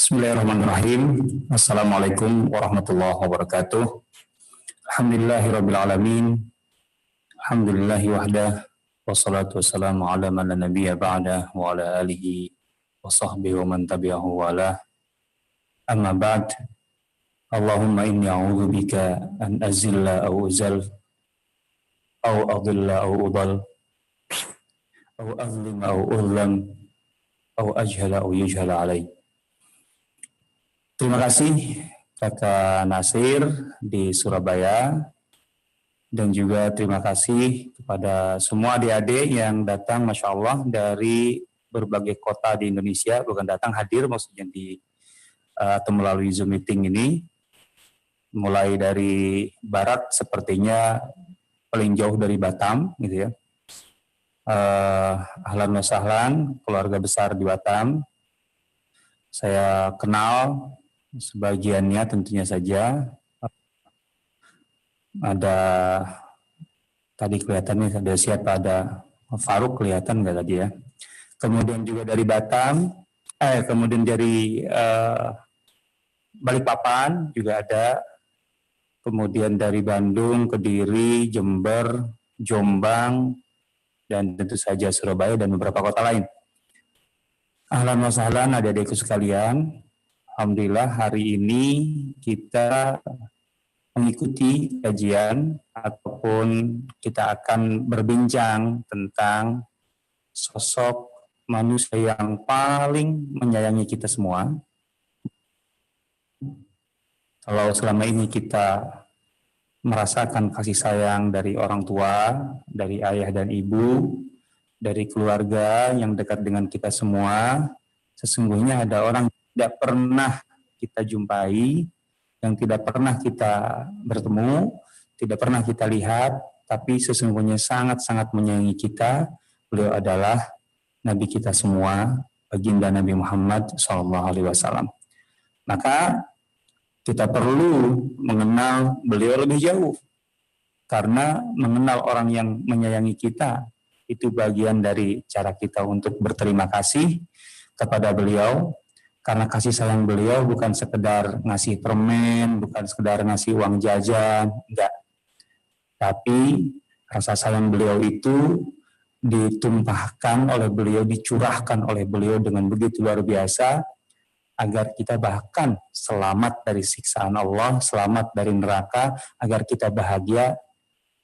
Bismillahirrahmanirrahim. Assalamualaikum warahmatullahi wabarakatuh. Alhamdulillahirabbil alamin. Alhamdulillahi wahdah. Wassalatu wassalamu ala man la nabiyya ba'da wa ala alihi wa sahbihi wa man tabi'ahu wa ala. Amma ba'd. Allahumma inni a'udzu bika an azilla aw uzal aw adilla aw udal aw azlim aw uzlam aw ajhala aw yujhala alai. Terima kasih Kakak Nasir di Surabaya, dan juga terima kasih kepada semua adik-adik yang datang, Masya Allah, dari berbagai kota di Indonesia, bukan datang, hadir maksudnya atau melalui Zoom meeting ini, mulai dari barat sepertinya paling jauh dari Batam, gitu ya. Ahlan wa sahlan, keluarga besar di Batam. Saya kenal sebagiannya tentunya saja. Ada tadi kelihatannya ada siapa, ada Faruk kelihatan nggak tadi ya. Kemudian juga dari Batam, kemudian dari Balikpapan juga ada. Kemudian dari Bandung, Kediri, Jember, Jombang, dan tentu saja Surabaya dan beberapa kota lain. Ahlan wa sahlan adik-adikku sekalian. Alhamdulillah hari ini kita mengikuti kajian ataupun kita akan berbincang tentang sosok manusia yang paling menyayangi kita semua. Kalau selama ini kita merasakan kasih sayang dari orang tua, dari ayah dan ibu, dari keluarga yang dekat dengan kita semua, sesungguhnya ada orang tidak pernah kita jumpai, yang tidak pernah kita bertemu, tidak pernah kita lihat, tapi sesungguhnya sangat-sangat menyayangi kita. Beliau adalah Nabi kita semua, baginda Nabi Muhammad SAW. Maka kita perlu mengenal beliau lebih jauh, karena mengenal orang yang menyayangi kita itu bagian dari cara kita untuk berterima kasih kepada beliau. Karena kasih sayang beliau bukan sekedar ngasih permen, bukan sekedar ngasih uang jajan, enggak. Tapi rasa sayang beliau itu ditumpahkan oleh beliau, dicurahkan oleh beliau dengan begitu luar biasa, agar kita bahkan selamat dari siksaan Allah, selamat dari neraka, agar kita bahagia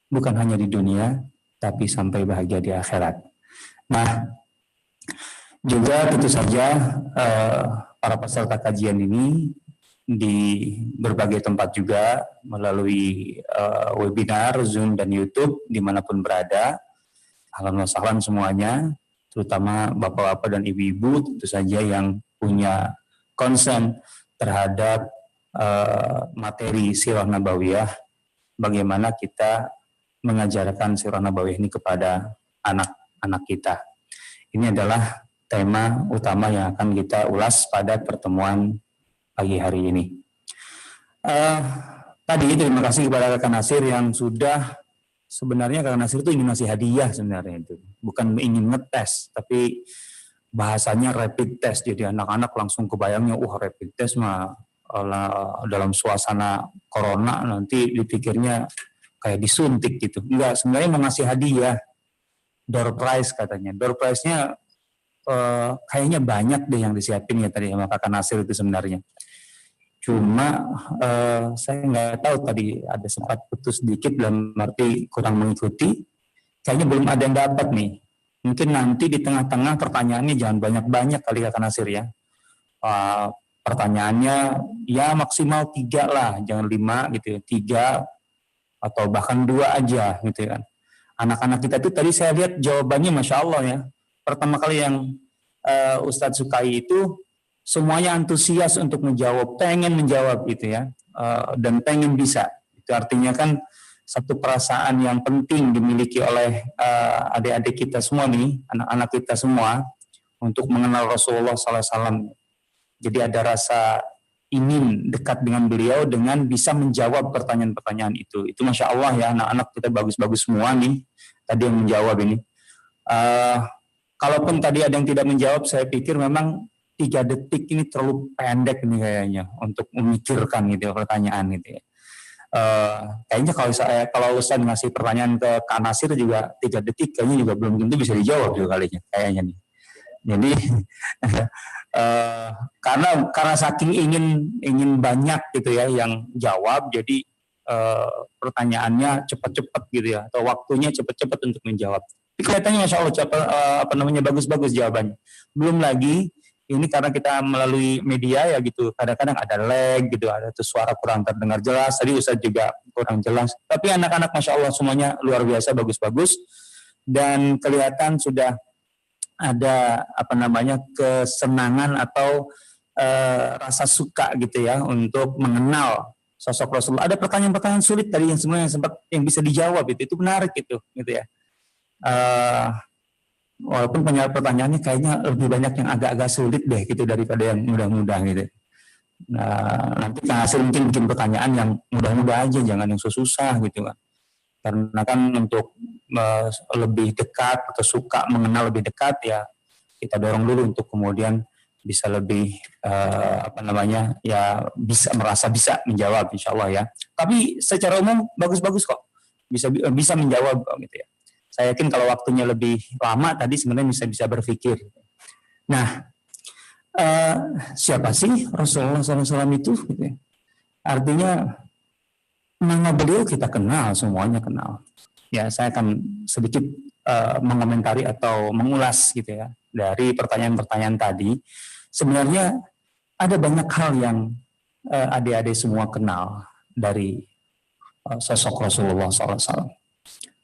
bukan hanya di dunia, tapi sampai bahagia di akhirat. Nah, juga tentu saja para peserta kajian ini di berbagai tempat juga melalui webinar, Zoom, dan YouTube dimanapun berada. Ahlan wa sahlan semuanya, terutama bapak-bapak dan ibu-ibu tentu saja yang punya concern terhadap materi Sirah Nabawiyah, bagaimana kita mengajarkan Sirah Nabawiyah ini kepada anak-anak kita. Ini adalah tema utama yang akan kita ulas pada pertemuan pagi hari ini. Tadi terima kasih kepada Kakak Nasir yang sudah, sebenarnya Kakak Nasir itu ingin ngasih hadiah sebenarnya itu. Bukan ingin ngetes, tapi bahasanya rapid test. Jadi anak-anak langsung kebayangnya, rapid test mah dalam suasana corona nanti dipikirnya kayak disuntik gitu. Enggak, sebenarnya mau ngasih hadiah. Door prize katanya. Door prize-nya kayaknya banyak deh yang disiapin ya tadi sama Kakak Nasir itu sebenarnya. Cuma saya nggak tahu, tadi ada sempat putus sedikit dalam arti kurang mengikuti. Kayaknya belum ada yang dapat nih. Mungkin nanti di tengah-tengah pertanyaannya jangan banyak-banyak kali Kakak Nasir ya. Pertanyaannya ya maksimal 3 lah, jangan 5 gitu ya. 3 atau bahkan 2 aja gitu kan. Anak-anak kita tuh tadi saya lihat jawabannya Masya Allah ya. Pertama kali yang Ustadz sukai itu semuanya antusias untuk menjawab, pengen menjawab gitu ya, dan pengen bisa. Itu artinya kan satu perasaan yang penting dimiliki oleh adik-adik kita semua nih, anak-anak kita semua, untuk mengenal Rasulullah SAW. Jadi ada rasa ingin dekat dengan beliau dengan bisa menjawab pertanyaan-pertanyaan itu. Itu Masya Allah ya, anak-anak kita bagus-bagus semua nih tadi yang menjawab ini. Kalaupun tadi ada yang tidak menjawab, saya pikir memang 3 detik ini terlalu pendek nih kayaknya untuk memikirkan gitu ya, pertanyaan gitu ya. Kayaknya kalau Ustaz ngasih pertanyaan ke Kak Nasir juga 3 detik kayaknya juga belum tentu bisa dijawab juga kalinya kayaknya nih. Jadi karena saking ingin banyak gitu ya yang jawab, jadi pertanyaannya cepat-cepat gitu ya, atau waktunya cepat-cepat untuk menjawab. Tapi kelihatannya Masya Allah bagus-bagus jawabannya. Belum lagi ini karena kita melalui media ya gitu, kadang-kadang ada lag gitu, ada tuh suara kurang terdengar jelas, tadi Ustaz juga kurang jelas. Tapi anak-anak Masya Allah semuanya luar biasa bagus-bagus, dan kelihatan sudah ada kesenangan atau rasa suka gitu ya untuk mengenal sosok Rasulullah. Ada pertanyaan-pertanyaan sulit tadi yang sebenarnya yang bisa dijawab itu menarik gitu ya. Walaupun pertanyaannya kayaknya lebih banyak yang agak-agak sulit deh gitu daripada yang mudah-mudah gitu. Nah, nanti Kang Hasil mungkin bikin pertanyaan yang mudah-mudah aja, jangan yang susah gitu kan. Karena kan untuk lebih dekat atau suka mengenal lebih dekat ya kita dorong dulu untuk kemudian bisa lebih merasa bisa menjawab insya Allah ya. Tapi secara umum bagus-bagus kok, bisa menjawab kok gitu ya. Saya yakin kalau waktunya lebih lama tadi sebenarnya bisa berpikir. Nah, siapa sih Rasulullah SAW itu? Gitu ya. Artinya nama beliau kita kenal, semuanya kenal. Ya, saya akan sedikit mengomentari atau mengulas gitu ya dari pertanyaan-pertanyaan tadi. Sebenarnya ada banyak hal yang adik-adik semua kenal dari sosok Rasulullah SAW.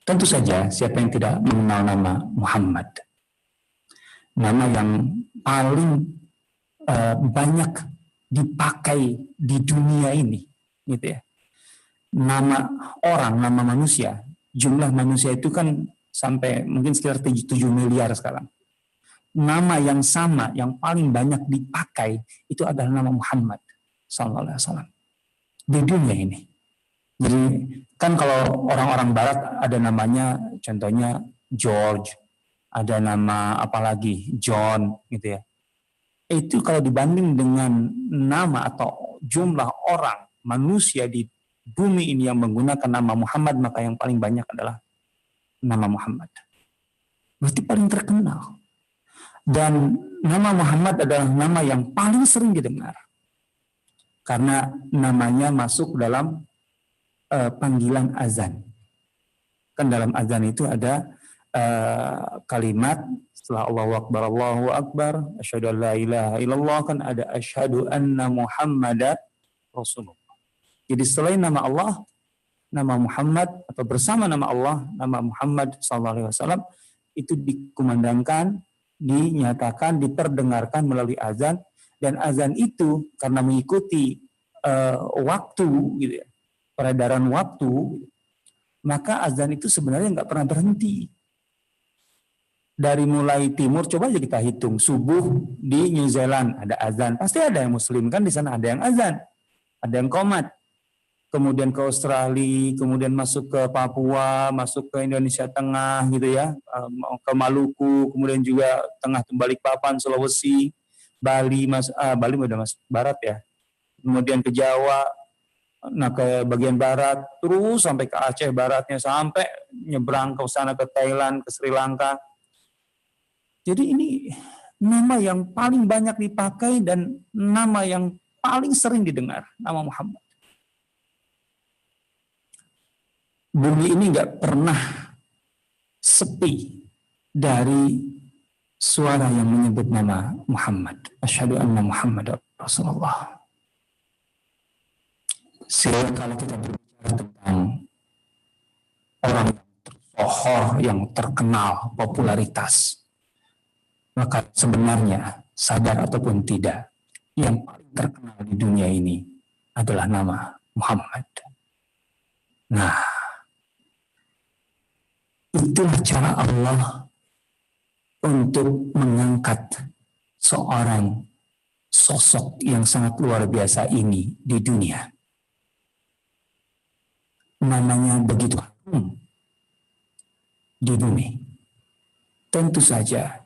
Tentu saja siapa yang tidak mengenal nama Muhammad, nama yang paling banyak dipakai di dunia ini, gitu ya. Nama orang, nama manusia, jumlah manusia itu kan sampai mungkin sekitar 7 miliar sekarang. Nama yang sama, yang paling banyak dipakai itu adalah nama Muhammad sallallahu alaihi wasallam di dunia ini. Jadi kan kalau orang-orang Barat ada namanya, contohnya George, ada nama apalagi John, gitu ya. Itu kalau dibanding dengan nama atau jumlah orang manusia di bumi ini yang menggunakan nama Muhammad, maka yang paling banyak adalah nama Muhammad. Berarti paling terkenal. Dan nama Muhammad adalah nama yang paling sering didengar. Karena namanya masuk dalam panggilan azan. Kan dalam azan itu ada kalimat setelah Allahu Akbar, asyhadu an la ilaha illallah, kan ada asyhadu anna Muhammadar Rasulullah. Jadi selain nama Allah, nama Muhammad atau bersama nama Allah, nama Muhammad sallallahu alaihi wasallam itu dikumandangkan, dinyatakan, diperdengarkan melalui azan, dan azan itu karena mengikuti waktu gitu ya, peredaran waktu, maka azan itu sebenarnya nggak pernah berhenti. Dari mulai timur, coba aja kita hitung, subuh di New Zealand ada azan, pasti ada yang muslim kan di sana, ada yang azan, ada yang qomat. Kemudian ke Australia, kemudian masuk ke Papua, masuk ke Indonesia Tengah gitu ya, ke Maluku, kemudian juga tengah Balikpapan, Sulawesi, Bali, Bali udah masuk barat ya, kemudian ke Jawa, nah ke bagian barat, terus sampai ke Aceh baratnya, sampai nyebrang ke sana ke Thailand, ke Sri Lanka. Jadi ini nama yang paling banyak dipakai dan nama yang paling sering didengar, nama Muhammad. Bumi ini nggak pernah sepi dari suara yang menyebut nama Muhammad. Asyhadu anna Muhammad Rasulullah. Sehingga kalau kita berbicara tentang orang yang tersohor, yang terkenal, popularitas, maka sebenarnya sadar ataupun tidak, yang paling terkenal di dunia ini adalah nama Muhammad. Nah, itulah cara Allah untuk mengangkat seorang sosok yang sangat luar biasa ini di dunia. Namanya begitu harum di bumi. Tentu saja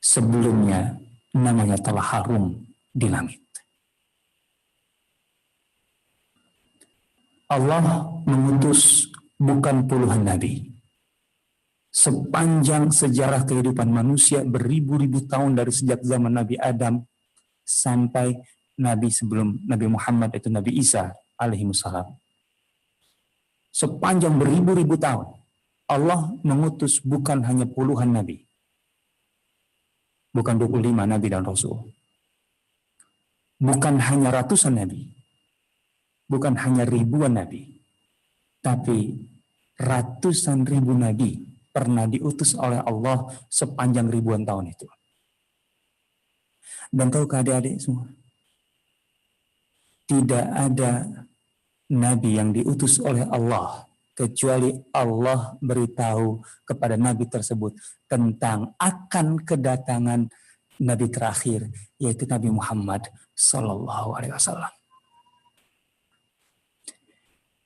sebelumnya namanya telah harum di langit. Allah mengutus bukan puluhan nabi. Sepanjang sejarah kehidupan manusia beribu-ribu tahun dari sejak zaman Nabi Adam sampai Nabi sebelum Nabi Muhammad, itu Nabi Isa alaihissalam. Sepanjang beribu-ribu tahun Allah mengutus bukan hanya puluhan nabi, bukan 25 nabi dan rasul, bukan hanya ratusan nabi, bukan hanya ribuan nabi, tapi ratusan ribu nabi pernah diutus oleh Allah sepanjang ribuan tahun itu. Dan tahukah adik-adik semua, tidak ada nabi yang diutus oleh Allah kecuali Allah beritahu kepada nabi tersebut tentang akan kedatangan nabi terakhir, yaitu Nabi Muhammad Sallallahu Alaihi Wasallam.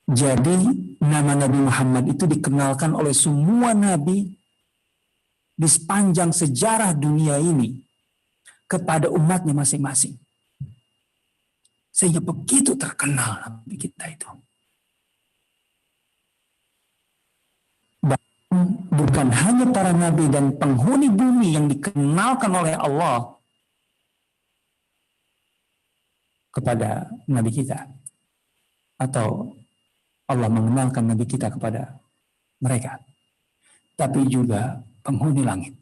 Jadi nama Nabi Muhammad itu dikenalkan oleh semua nabi di sepanjang sejarah dunia ini kepada umatnya masing-masing. Sehingga begitu terkenal nabi kita itu. Bahkan bukan hanya para nabi dan penghuni bumi yang dikenalkan oleh Allah kepada nabi kita, atau Allah mengenalkan nabi kita kepada mereka, tapi juga penghuni langit.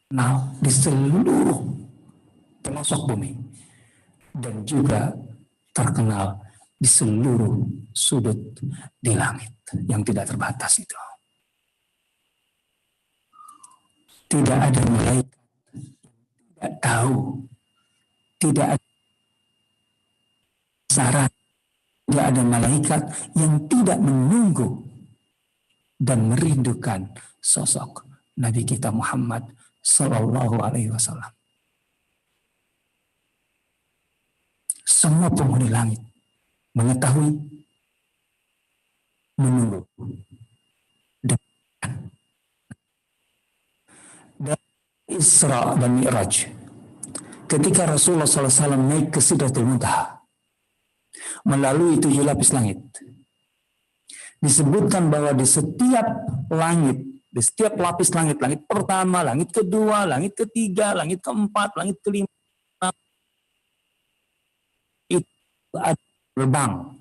Nah, di seluruh pelosok bumi dan juga terkenal di seluruh sudut di langit yang tidak terbatas itu. Tidak ada malaikat tidak tahu, tidak ada saran, tidak ada malaikat yang tidak menunggu dan merindukan sosok Nabi kita Muhammad Sallallahu Alaihi Wasallam. Semua penghuni langit mengetahui, menunggu, dan Isra dan Mi'raj. Ketika Rasulullah SAW naik ke Sidratul Muntaha, melalui 7 lapis langit, disebutkan bahwa di setiap langit, di setiap lapis langit, langit pertama, langit kedua, langit ketiga, langit keempat, langit kelima, itu ada gerbang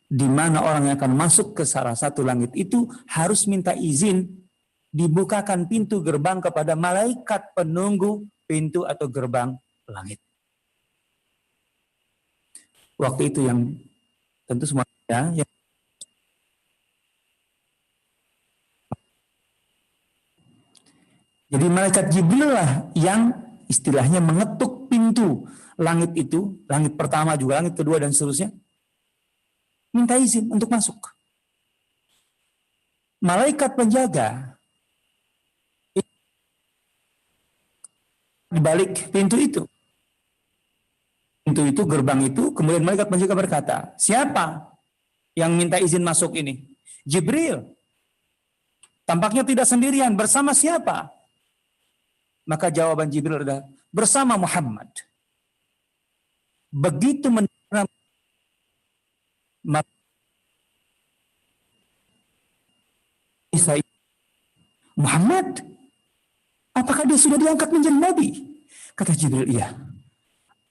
di mana orang yang akan masuk ke salah satu langit itu harus minta izin, dibukakan pintu gerbang kepada malaikat penunggu pintu atau gerbang langit. Waktu itu yang tentu semuanya yang jadi malaikat Jibril lah yang istilahnya mengetuk pintu langit itu, langit pertama juga, langit kedua dan seterusnya, minta izin untuk masuk. Malaikat penjaga di balik pintu itu. Pintu itu, gerbang itu, kemudian malaikat penjaga berkata, siapa yang minta izin masuk ini? Jibril. Tampaknya tidak sendirian, bersama siapa? Maka jawaban Jibril adalah, bersama Muhammad. Begitu mendengar Muhammad, apakah dia sudah diangkat menjadi nabi? Kata Jibril, iya.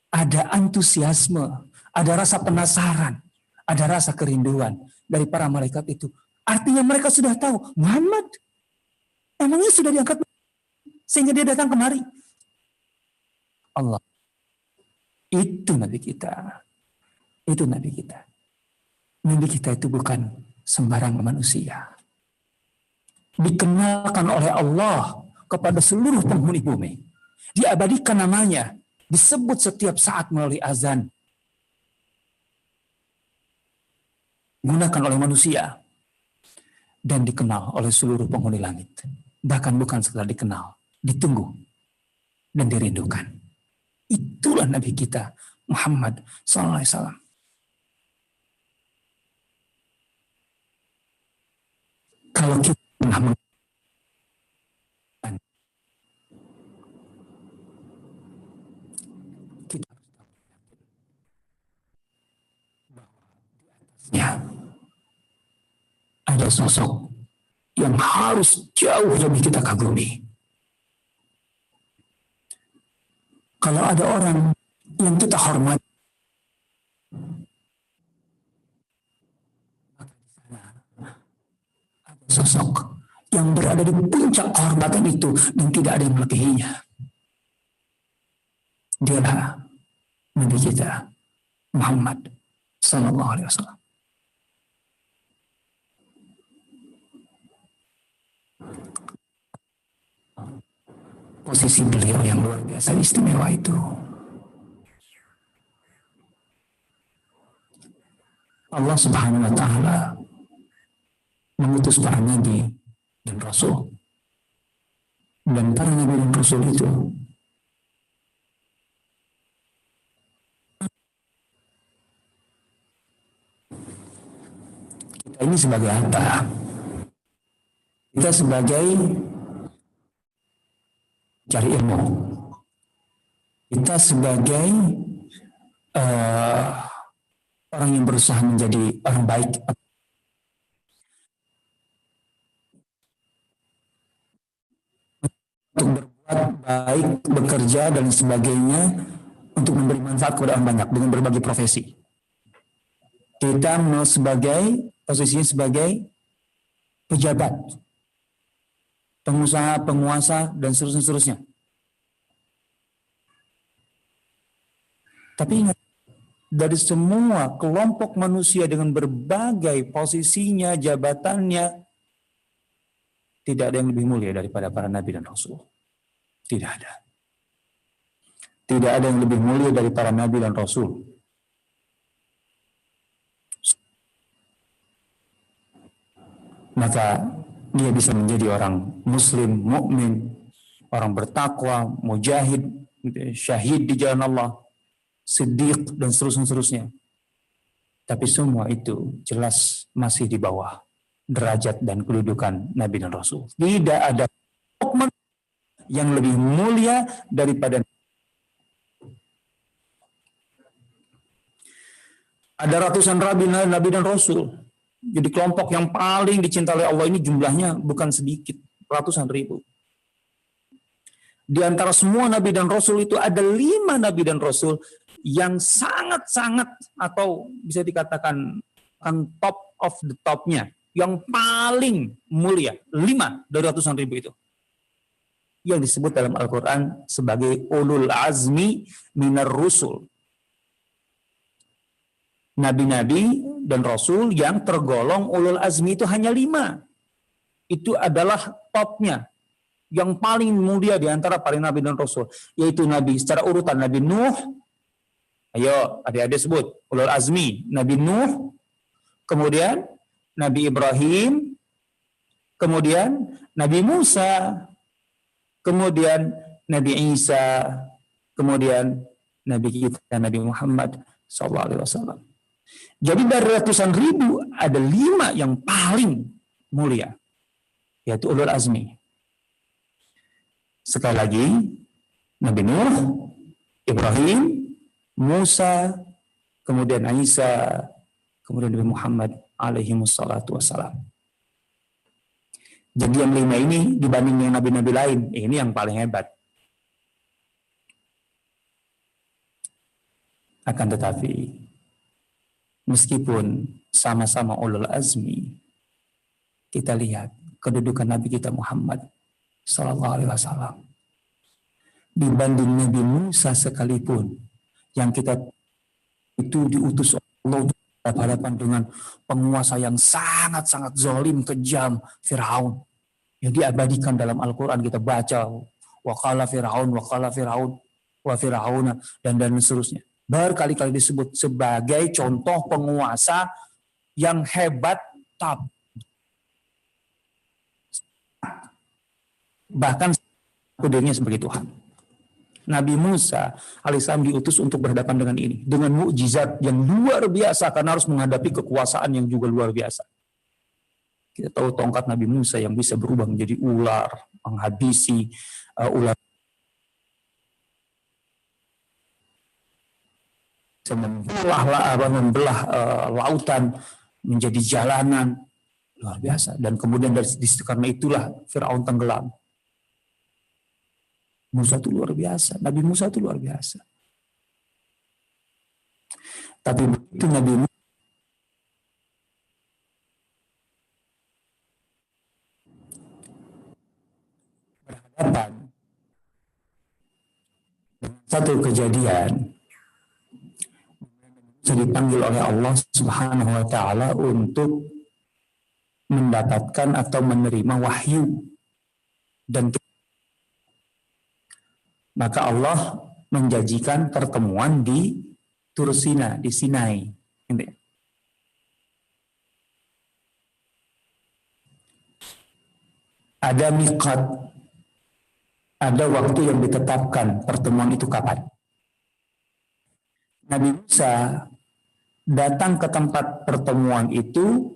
Ada antusiasme, ada rasa penasaran, ada rasa kerinduan dari para malaikat itu. Artinya mereka sudah tahu, Muhammad emangnya sudah diangkat sehingga dia datang kemari. Allah, itu nabi kita. Itu nabi kita. Nabi kita itu bukan sembarang manusia. Dikenalkan oleh Allah kepada seluruh penghuni bumi. Diabadikan namanya, disebut setiap saat melalui azan. Digunakan oleh manusia dan dikenal oleh seluruh penghuni langit. Bahkan bukan sekedar dikenal, ditunggu dan dirindukan. Itulah Nabi kita Muhammad SAW. Kalau kita pernah ada sosok yang harus jauh lebih kita kagumi. Kalau ada orang yang kita hormati, ada sosok yang berada di puncak kehormatan itu dan tidak ada yang melebihinya. Dialah Nabi kita Muhammad Sallallahu Alaihi Wasallam. Posisi beliau yang luar biasa istimewa itu. Allah Subhanahu wa Ta'ala mengutus para nabi dan rasul. Dan para nabi dan rasul itu kita ini sebagai apa? Kita sebagai cari ilmu. Kita sebagai orang yang berusaha menjadi orang baik. Untuk berbuat baik, bekerja, dan sebagainya untuk memberi manfaat kepada orang banyak dengan berbagai profesi. Kita mau sebagai, posisinya sebagai pejabat, pengusaha, penguasa, dan seterusnya. Tapi ingat, dari semua kelompok manusia dengan berbagai posisinya, jabatannya, tidak ada yang lebih mulia daripada para nabi dan rasul. Tidak ada. Tidak ada yang lebih mulia dari para nabi dan rasul. Maka dia bisa menjadi orang muslim, mukmin, orang bertakwa, mujahid, syahid di jalan Allah, siddiq, dan seterusnya. Tapi semua itu jelas masih di bawah derajat dan kedudukan Nabi dan Rasul. Tidak ada yang lebih mulia daripada ada ratusan Nabi dan Rasul. Jadi kelompok yang paling dicintai oleh Allah ini jumlahnya bukan sedikit, ratusan ribu. Di antara semua Nabi dan Rasul itu ada 5 Nabi dan Rasul yang sangat-sangat atau bisa dikatakan top of the top-nya, yang paling mulia, 5 dari ratusan ribu itu. Yang disebut dalam Al-Quran sebagai ulul azmi minar rusul. Nabi-nabi dan Rasul yang tergolong ulul azmi itu hanya 5. Itu adalah topnya. Yang paling mulia di antara para Nabi dan Rasul. Yaitu Nabi secara urutan Nabi Nuh. Ayo adik-adik sebut. Ulul azmi. Nabi Nuh. Kemudian Nabi Ibrahim. Kemudian Nabi Musa. Kemudian Nabi Isa. Kemudian Nabi kita Nabi Muhammad SAW. Jadi dari ratusan ribu ada 5 yang paling mulia, yaitu ulul azmi. Sekali lagi, Nabi Nuh, Ibrahim, Musa, kemudian Isa, kemudian Nabi Muhammad alaihi wassalatu wassalam. Jadi yang 5 ini dibanding dengan nabi-nabi lain, ini yang paling hebat. Akan tetapi, meskipun sama-sama ulul azmi, kita lihat kedudukan Nabi kita Muhammad Sallallahu Alaihi Wasallam dibanding Nabi Musa sekalipun, yang kita itu diutus Allah berhadapan dengan penguasa yang sangat-sangat zalim, kejam, Firaun, yang diabadikan dalam Al-Quran. Kita baca waqala Firaun, wa Firauna, dan seterusnya. Berkali-kali disebut sebagai contoh penguasa yang hebat, bahkan dirinya sebagai Tuhan. Nabi Musa alaihissalam diutus untuk berhadapan dengan ini, dengan mukjizat yang luar biasa, karena harus menghadapi kekuasaan yang juga luar biasa. Kita tahu tongkat Nabi Musa yang bisa berubah menjadi ular, menghabisi ular, membelah lautan menjadi jalanan, Luar biasa. Dan kemudian karena itulah Fir'aun tenggelam. Musa itu luar biasa. Nabi Musa itu luar biasa. Tapi begitu Nabi Musa berhadapan dengan satu kejadian, bisa dipanggil oleh Allah Subhanahu wa Ta'ala untuk mendapatkan atau menerima wahyu, dan maka Allah menjanjikan pertemuan di Tursina, di Sinai. Ada miqat, ada waktu yang ditetapkan pertemuan itu kapan. Nabi Musa datang ke tempat pertemuan itu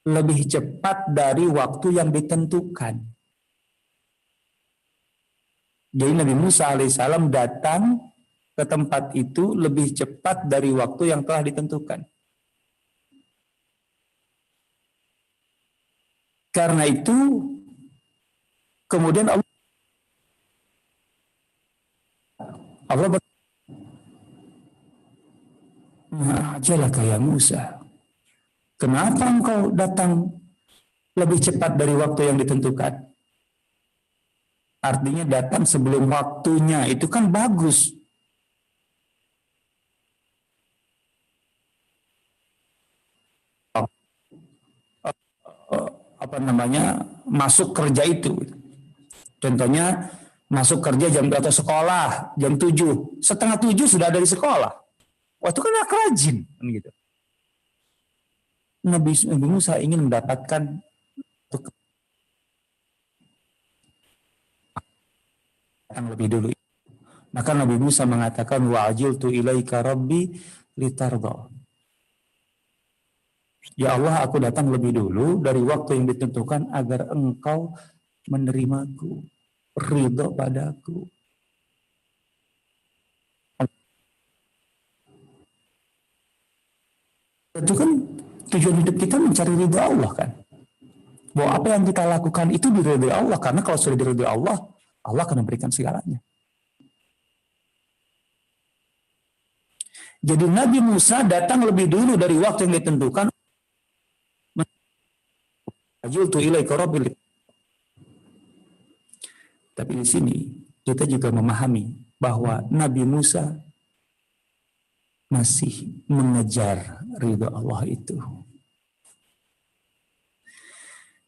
lebih cepat dari waktu yang ditentukan. Jadi Nabi Musa alaihissalam datang ke tempat itu lebih cepat dari waktu yang telah ditentukan. Karena itu, kemudian Allah "Ma'ajalaka ya Musa, kenapa engkau datang lebih cepat dari waktu yang ditentukan?" Artinya datang sebelum waktunya, itu kan bagus. Masuk kerja itu. Contohnya masuk kerja atau sekolah jam 7, setengah 7 sudah ada di sekolah. Wah, itu kan anak rajin gitu. Nabi Musa ingin mendapatkan yang lebih dulu. Maka Nabi Musa mengatakan wa ajiltu ilaika rabbi litardha. Ya Allah, aku datang lebih dulu dari waktu yang ditentukan agar engkau menerimaku, ridho padaku. Itu kan tujuan hidup kita mencari ridho Allah kan. Bahwa apa yang kita lakukan itu diridhoi Allah, karena kalau sudah diridhoi Allah, Allah akan memberikan segalanya. Jadi Nabi Musa datang lebih dulu dari waktu yang ditentukan. Tapi di sini kita juga memahami bahwa Nabi Musa masih mengejar ridha Allah itu.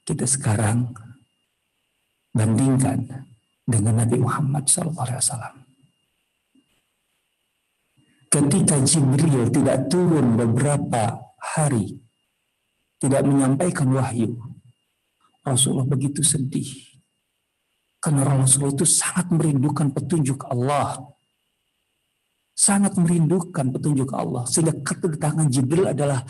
Kita sekarang bandingkan dengan Nabi Muhammad SAW. Ketika Jibril tidak turun beberapa hari, tidak menyampaikan wahyu, Rasulullah begitu sedih. Karena Rasulullah itu sangat merindukan petunjuk Allah. Sangat merindukan petunjuk Allah. Sehingga kedatangan Jibril adalah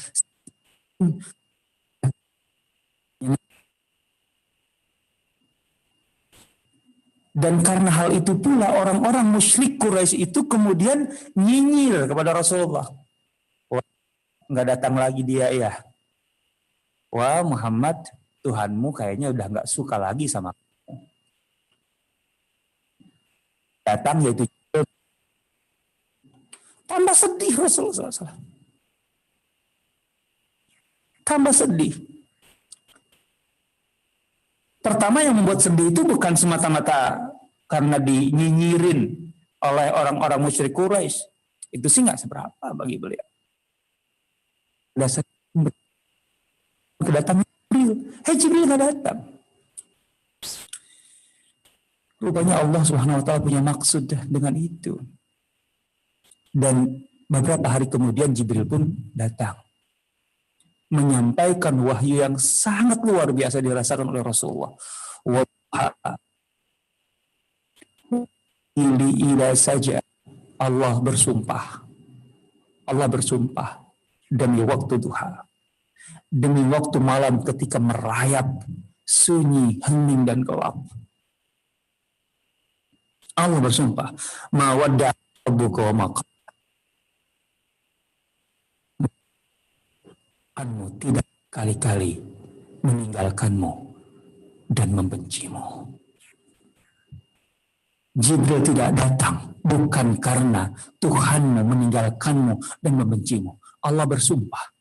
dan karena hal itu pula orang-orang musyrik Quraisy itu kemudian nyinyir kepada Rasulullah. Wah, nggak datang lagi dia ya. Wah, Muhammad, Tuhanmu kayaknya udah nggak suka lagi sama kamu. Datang yaitu tambah sedih Rasulullah SAW. Tambah sedih. Pertama yang membuat sedih itu bukan semata-mata karena dinyinyirin oleh orang-orang musyrik Quraisy. Itu sih nggak seberapa bagi beliau. Dasar kedatangan Jibril. Jibril nggak datang. Rupanya Allah Subhanahu wa Ta'ala punya maksud dengan itu. Dan beberapa hari kemudian Jibril pun datang, menyampaikan wahyu yang sangat luar biasa dirasakan oleh Rasulullah. Ila saja Allah bersumpah demi waktu duha, demi waktu malam ketika merayap sunyi, hening dan gelap. Allah bersumpah, ma wadda rabbuka wa ma Tuhanmu tidak kali-kali meninggalkanmu dan membencimu. Jibril tidak datang bukan karena Tuhanmu meninggalkanmu dan membencimu. Allah bersumpah.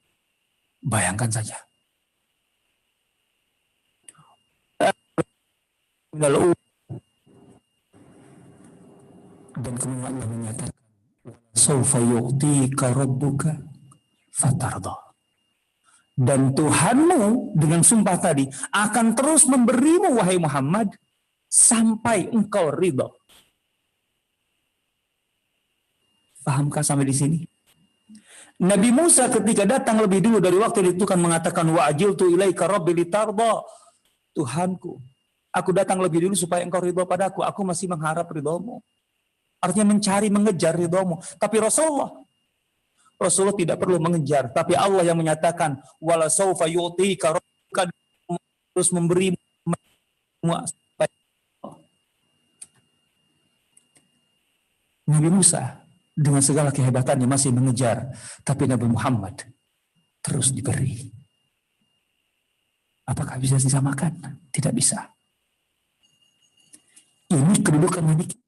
Bayangkan saja. Dan kemudian Allah menyatakan, "Saufa yu'tika rabbuka fatarda." Dan Tuhanmu dengan sumpah tadi akan terus memberimu, wahai Muhammad, sampai engkau ridha. Pahamkah sampai di sini? Nabi Musa ketika datang lebih dulu dari waktu ditentukan mengatakan, wa ajiltu ilaika rabbi litarda. Tuhanku, aku datang lebih dulu supaya engkau ridha padaku. Aku masih mengharap ridhamu. Artinya mencari, mengejar ridhamu. Tapi Rasulullah tidak perlu mengejar, tapi Allah yang menyatakan wala saufa yu'tika rabbuka, terus memberi. Nabi Musa dengan segala kehebatannya masih mengejar, tapi Nabi Muhammad terus diberi. Apakah bisa disamakan? Tidak bisa. Ini kedudukan Nabi kita.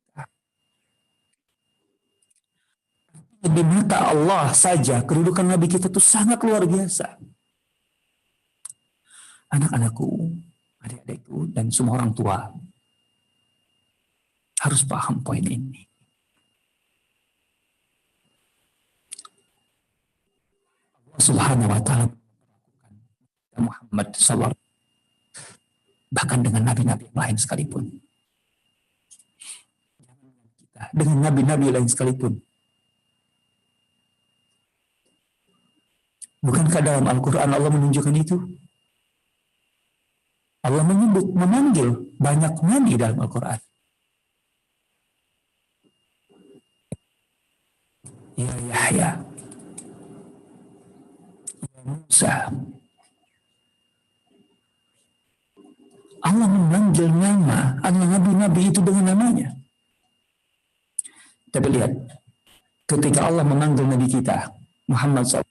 Di mata Allah saja kedudukan Nabi kita itu sangat luar biasa. Anak-anakku, adik-adikku, dan semua orang tua harus paham poin ini. Allah Subhanahu wa ta'ala Muhammad SAW bahkan dengan nabi-nabi yang lain sekalipun. Dengan nabi-nabi lain sekalipun. Bukankah dalam Al-Quran Allah menunjukkan itu? Allah menyebut, memanggil banyak nabi dalam Al-Quran. Ya Yahya, ya Musa. Allah memanggil nama nabi-nabi itu dengan namanya. Tapi lihat, ketika Allah memanggil Nabi kita, Muhammad SAW,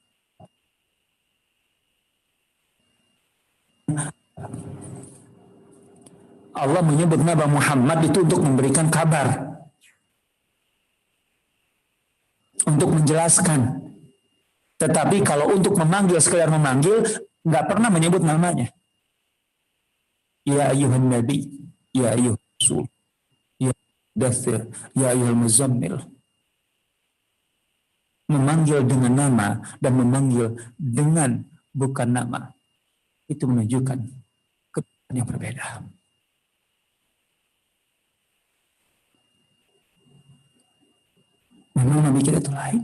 Allah menyebut Nabi Muhammad itu untuk memberikan kabar, untuk menjelaskan. Tetapi kalau untuk memanggil, sekedar memanggil, nggak pernah menyebut namanya. Ya ayyuhan nabi, ya ayyuhan rasul, ya dathir, ya ayyuhal muzammil. Memanggil dengan nama dan memanggil dengan bukan nama, itu menunjukkan kedudukan yang berbeda. Memang Nabi kita itu lain.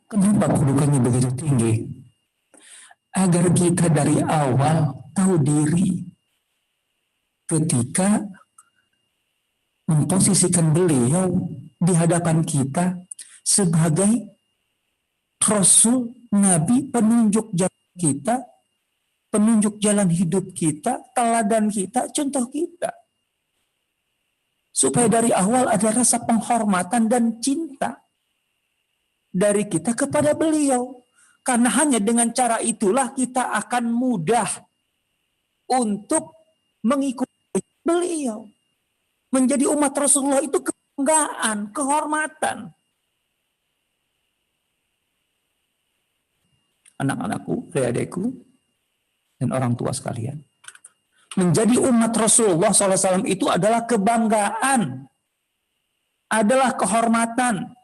Kenapa kedudukannya begitu tinggi? Agar kita dari awal tahu diri ketika memposisikan beliau di hadapan kita sebagai Rasul, Nabi, penunjuk jalan kita, penunjuk jalan hidup kita, teladan kita, contoh kita. Supaya dari awal ada rasa penghormatan dan cinta dari kita kepada beliau. Karena hanya dengan cara itulah kita akan mudah untuk mengikuti beliau. Menjadi umat Rasulullah itu kebanggaan, kehormatan. Anak-anakku, adik-adikku, dan orang tua sekalian. Menjadi umat Rasulullah SAW itu adalah kebanggaan. Adalah kehormatan.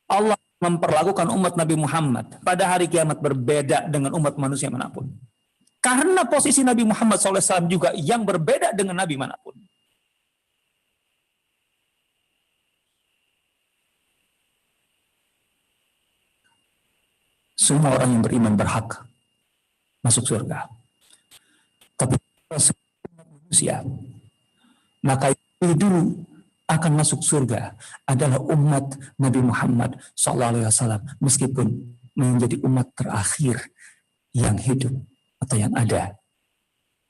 Allah memperlakukan umat Nabi Muhammad pada hari kiamat berbeda dengan umat manusia manapun. Karena posisi Nabi Muhammad SAW juga yang berbeda dengan Nabi manapun. Semua orang yang beriman berhak masuk surga. Tapi manusia, maka itu dulu akan masuk surga adalah umat Nabi Muhammad SAW, meskipun menjadi umat terakhir yang hidup atau yang ada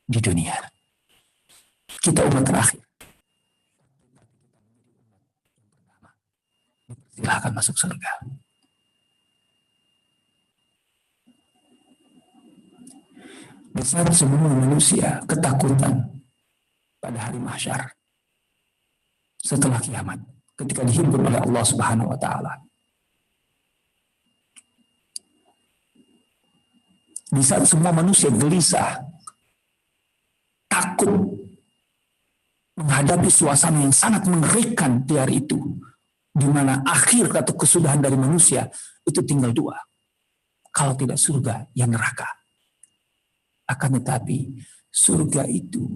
di dunia. Kita umat terakhir. Silahkan masuk surga. Di saat semua manusia ketakutan pada hari mahsyar setelah kiamat, ketika dihimpun oleh Allah Subhanahu wa taala. Di saat semua manusia gelisah, takut menghadapi suasana yang sangat mengerikan di hari itu, di mana akhir atau kesudahan dari manusia itu tinggal dua. Kalau tidak surga, ya neraka. Akan tetapi surga itu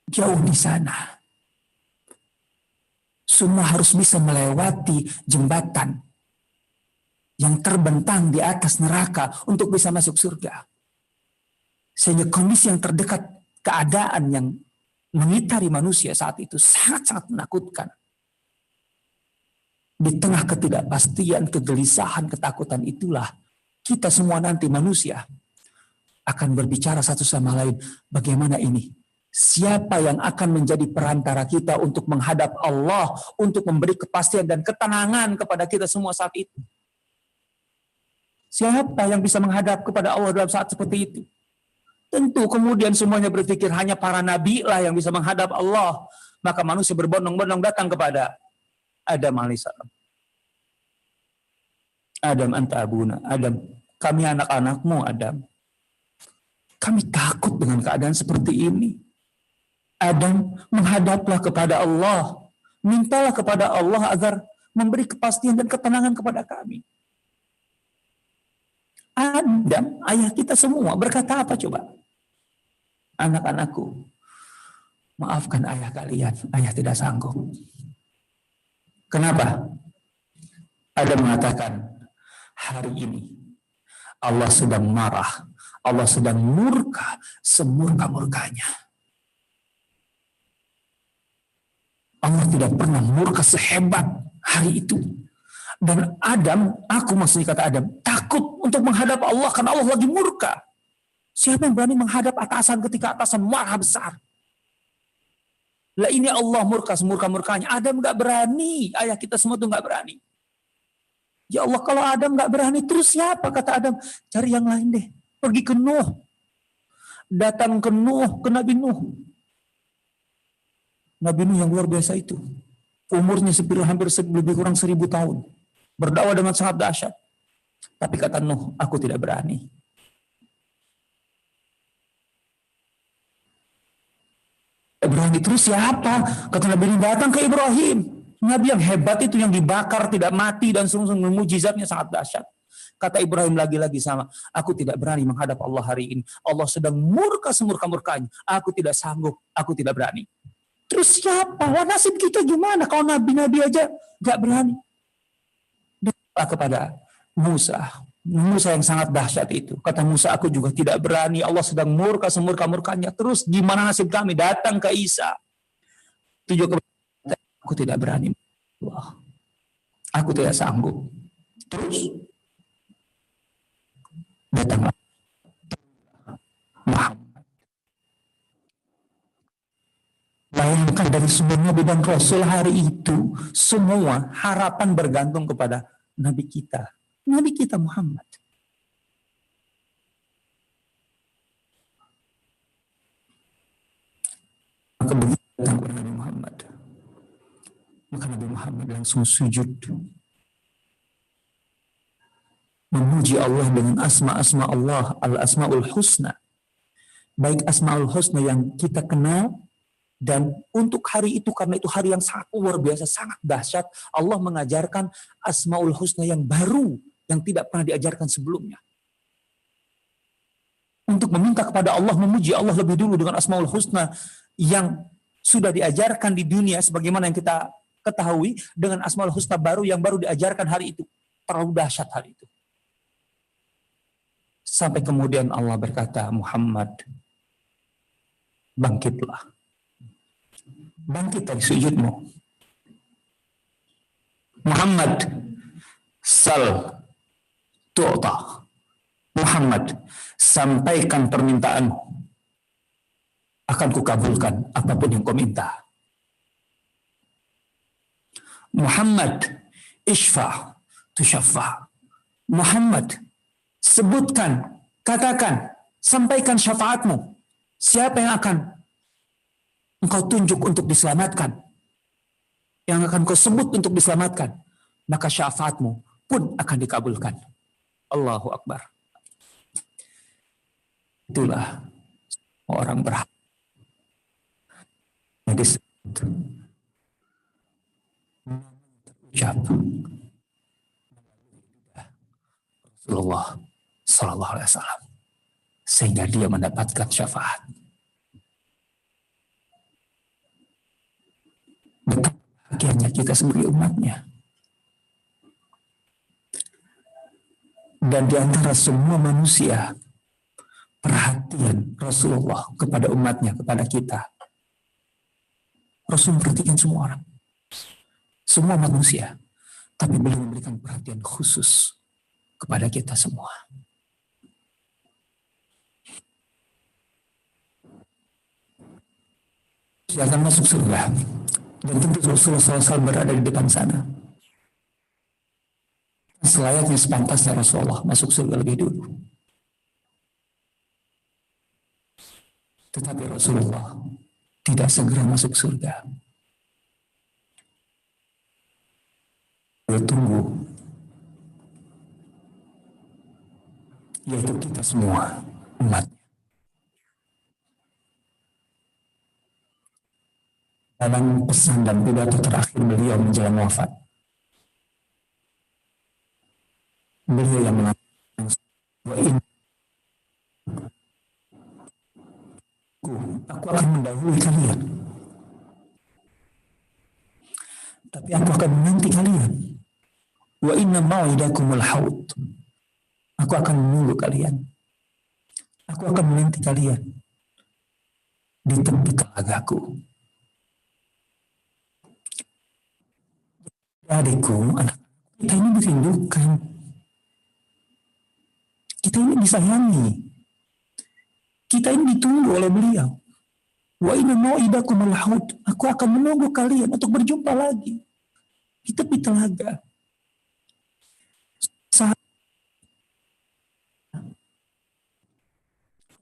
jauh di sana. Semua harus bisa melewati jembatan yang terbentang di atas neraka untuk bisa masuk surga. Sehingga kondisi yang terdekat, keadaan yang mengitari manusia saat itu sangat-sangat menakutkan. Di tengah ketidakpastian, kegelisahan, ketakutan itulah kita semua nanti manusia akan berbicara satu sama lain, bagaimana ini? Siapa yang akan menjadi perantara kita untuk menghadap Allah, untuk memberi kepastian dan ketenangan kepada kita semua saat itu? Siapa yang bisa menghadap kepada Allah dalam saat seperti itu? Tentu kemudian semuanya berpikir hanya para nabi lah yang bisa menghadap Allah. Maka manusia berbondong-bondong datang kepada Adam alaihissalam. Adam anta abuna, Adam, kami anak-anakmu Adam. Kami takut dengan keadaan seperti ini. Adam, menghadaplah kepada Allah. Mintalah kepada Allah agar memberi kepastian dan ketenangan kepada kami. Adam, ayah kita semua berkata apa coba? Anak-anakku, maafkan ayah kalian, ayah tidak sanggup. Kenapa? Adam mengatakan, hari ini Allah sedang marah, Allah sedang murka, semurka-murkanya. Allah tidak pernah murka sehebat hari itu. Dan Adam, aku maksudnya kata Adam, takut untuk menghadap Allah karena Allah lagi murka. Siapa yang berani menghadap atasan ketika atasan marah besar? Lah ini Allah murka semurka-murkanya. Adam nggak berani, ayah kita semua tuh nggak berani. Ya Allah, kalau Adam nggak berani, terus siapa? Kata Adam, cari yang lain deh. Pergi ke Nuh. Datang ke Nuh, ke Nabi Nuh. Nabi Nuh yang luar biasa itu. Umurnya hampir lebih kurang 1000 tahun. Berdakwah dengan sangat dahsyat. Tapi kata Nuh, aku tidak berani. Berani terus siapa? Kata Nabi Nuh, datang ke Ibrahim. Nabi yang hebat itu, yang dibakar, tidak mati, dan sungguh-sungguh mujizatnya sangat dahsyat. Kata Ibrahim lagi-lagi sama, aku tidak berani menghadap Allah hari ini. Allah sedang murka semurka-murkanya. Aku tidak sanggup, aku tidak berani. Terus siapa? Wah, nasib kita gimana kalau nabi-nabi aja gak berani? Doa kepada Musa. Musa yang sangat dahsyat itu. Kata Musa, aku juga tidak berani. Allah sedang murka semurka-murkanya. Terus gimana nasib kami? Datang ke Isa. Itu juga aku tidak berani. Wah, aku tidak sanggup. Terus datanglah Muhammad. Bayangkan dari semua Nabi dan Rasul hari itu, semua harapan bergantung kepada Nabi kita. Nabi kita Muhammad. Maka begitu datang kepada Nabi Muhammad. Maka Nabi Muhammad langsung sujud. Memuji Allah dengan asma-asma Allah, al-asma'ul husna. Baik asma'ul husna yang kita kenal, dan untuk hari itu, karena itu hari yang sangat luar biasa, sangat dahsyat, Allah mengajarkan asma'ul husna yang baru, yang tidak pernah diajarkan sebelumnya. Untuk meminta kepada Allah, memuji Allah lebih dulu dengan asma'ul husna yang sudah diajarkan di dunia, sebagaimana yang kita ketahui, dengan asma'ul husna baru yang baru diajarkan hari itu. Terlalu dahsyat hari itu. Sampai kemudian Allah berkata, Muhammad, bangkitlah. Bangkit dari sujudmu. Muhammad, sal tu'ta. Muhammad, sampaikan permintaanmu. Akan kukabulkan apapun yang kau minta. Muhammad, ishfa' tushaffa. Muhammad, sebutkan Katakan, sampaikan syafaatmu. Siapa yang akan engkau tunjuk untuk diselamatkan, yang akan kau sebut untuk diselamatkan, maka syafaatmu pun akan dikabulkan. Allahu Akbar. Itulah orang berhak. Ucap Rasulullah Sallallahu Alaihi Wasallam, sehingga dia mendapatkan syafaat. Betapa bahagianya kita sebagai umatnya. Dan di antara semua manusia, perhatian Rasulullah kepada umatnya, kepada kita. Rasul memperhatikan semua orang, semua manusia, tapi beliau memberikan perhatian khusus kepada kita semua. Dia akan masuk surga, dan tentu Rasulullah SAW berada di depan sana. Selayaknya sepantasnya Rasulullah masuk surga lebih dulu. Tetapi Rasulullah tidak segera masuk surga. Beliau tunggu, yaitu kita semua umat. Dalam pesan dan pidato terakhir beliau menjelang wafat, beliau yang mengatakan, aku akan mendahului kalian, tapi aku akan menanti kalian. Wa inna mau'idakumul haud. Aku akan menunggu kalian. Aku akan menanti kalian di tepi telagaku. Adikku, anak kita ini dirindukan. Kita ini disayangi. Kita ini ditunggu oleh beliau. Wa inna mau'idakumul haud. Aku akan menunggu kalian untuk berjumpa lagi di tepi telaga.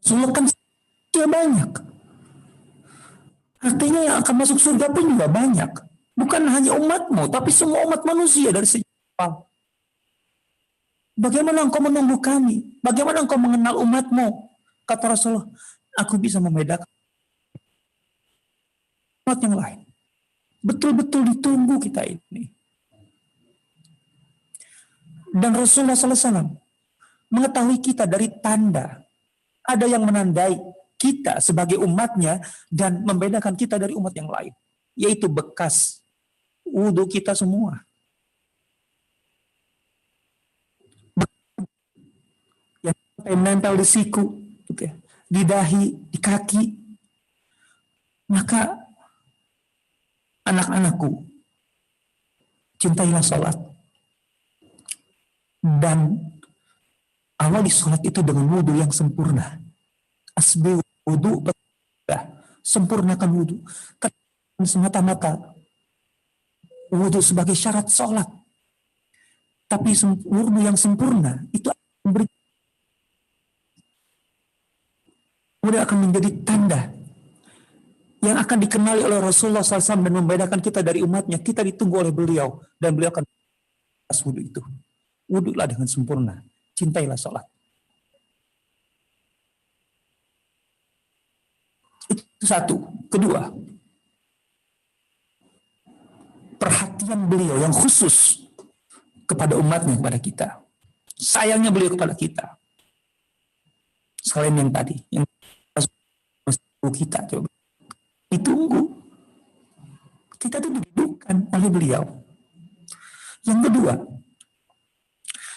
Rasulullah kan dia banyak. Artinya yang akan masuk surga pun juga banyak. Bukan hanya umatmu, tapi semua umat manusia dari sejak awal. Bagaimana engkau menunggu kami? Bagaimana engkau mengenal umatmu? Kata Rasulullah, aku bisa membedakan umat yang lain. Betul-betul ditunggu kita ini. Dan Rasulullah SAW mengetahui kita dari tanda. Ada yang menandai kita sebagai umatnya dan membedakan kita dari umat yang lain. Yaitu bekas wudhu kita semua. Yang menempel di siku, gitu ya, di dahi, di kaki. Maka anak-anakku, cintailah sholat. Dan awali sholat itu dengan wudhu yang sempurna. Asbi wudhu, sempurnakan wudhu. Semata-mata wudhu sebagai syarat sholat. Tapi wudhu yang sempurna itu kemudian akan menjadi tanda yang akan dikenali oleh Rasulullah SAW dan membedakan kita dari umatnya. Kita ditunggu oleh beliau dan beliau akan wudhu itu. Wudhulah dengan sempurna. Cintailah sholat. Itu satu. Kedua, perhatian beliau yang khusus kepada umatnya, kepada kita. Sayangnya beliau kepada kita. Selain yang tadi, yang kita coba ditunggu. Kita itu didudukkan oleh beliau. Yang kedua,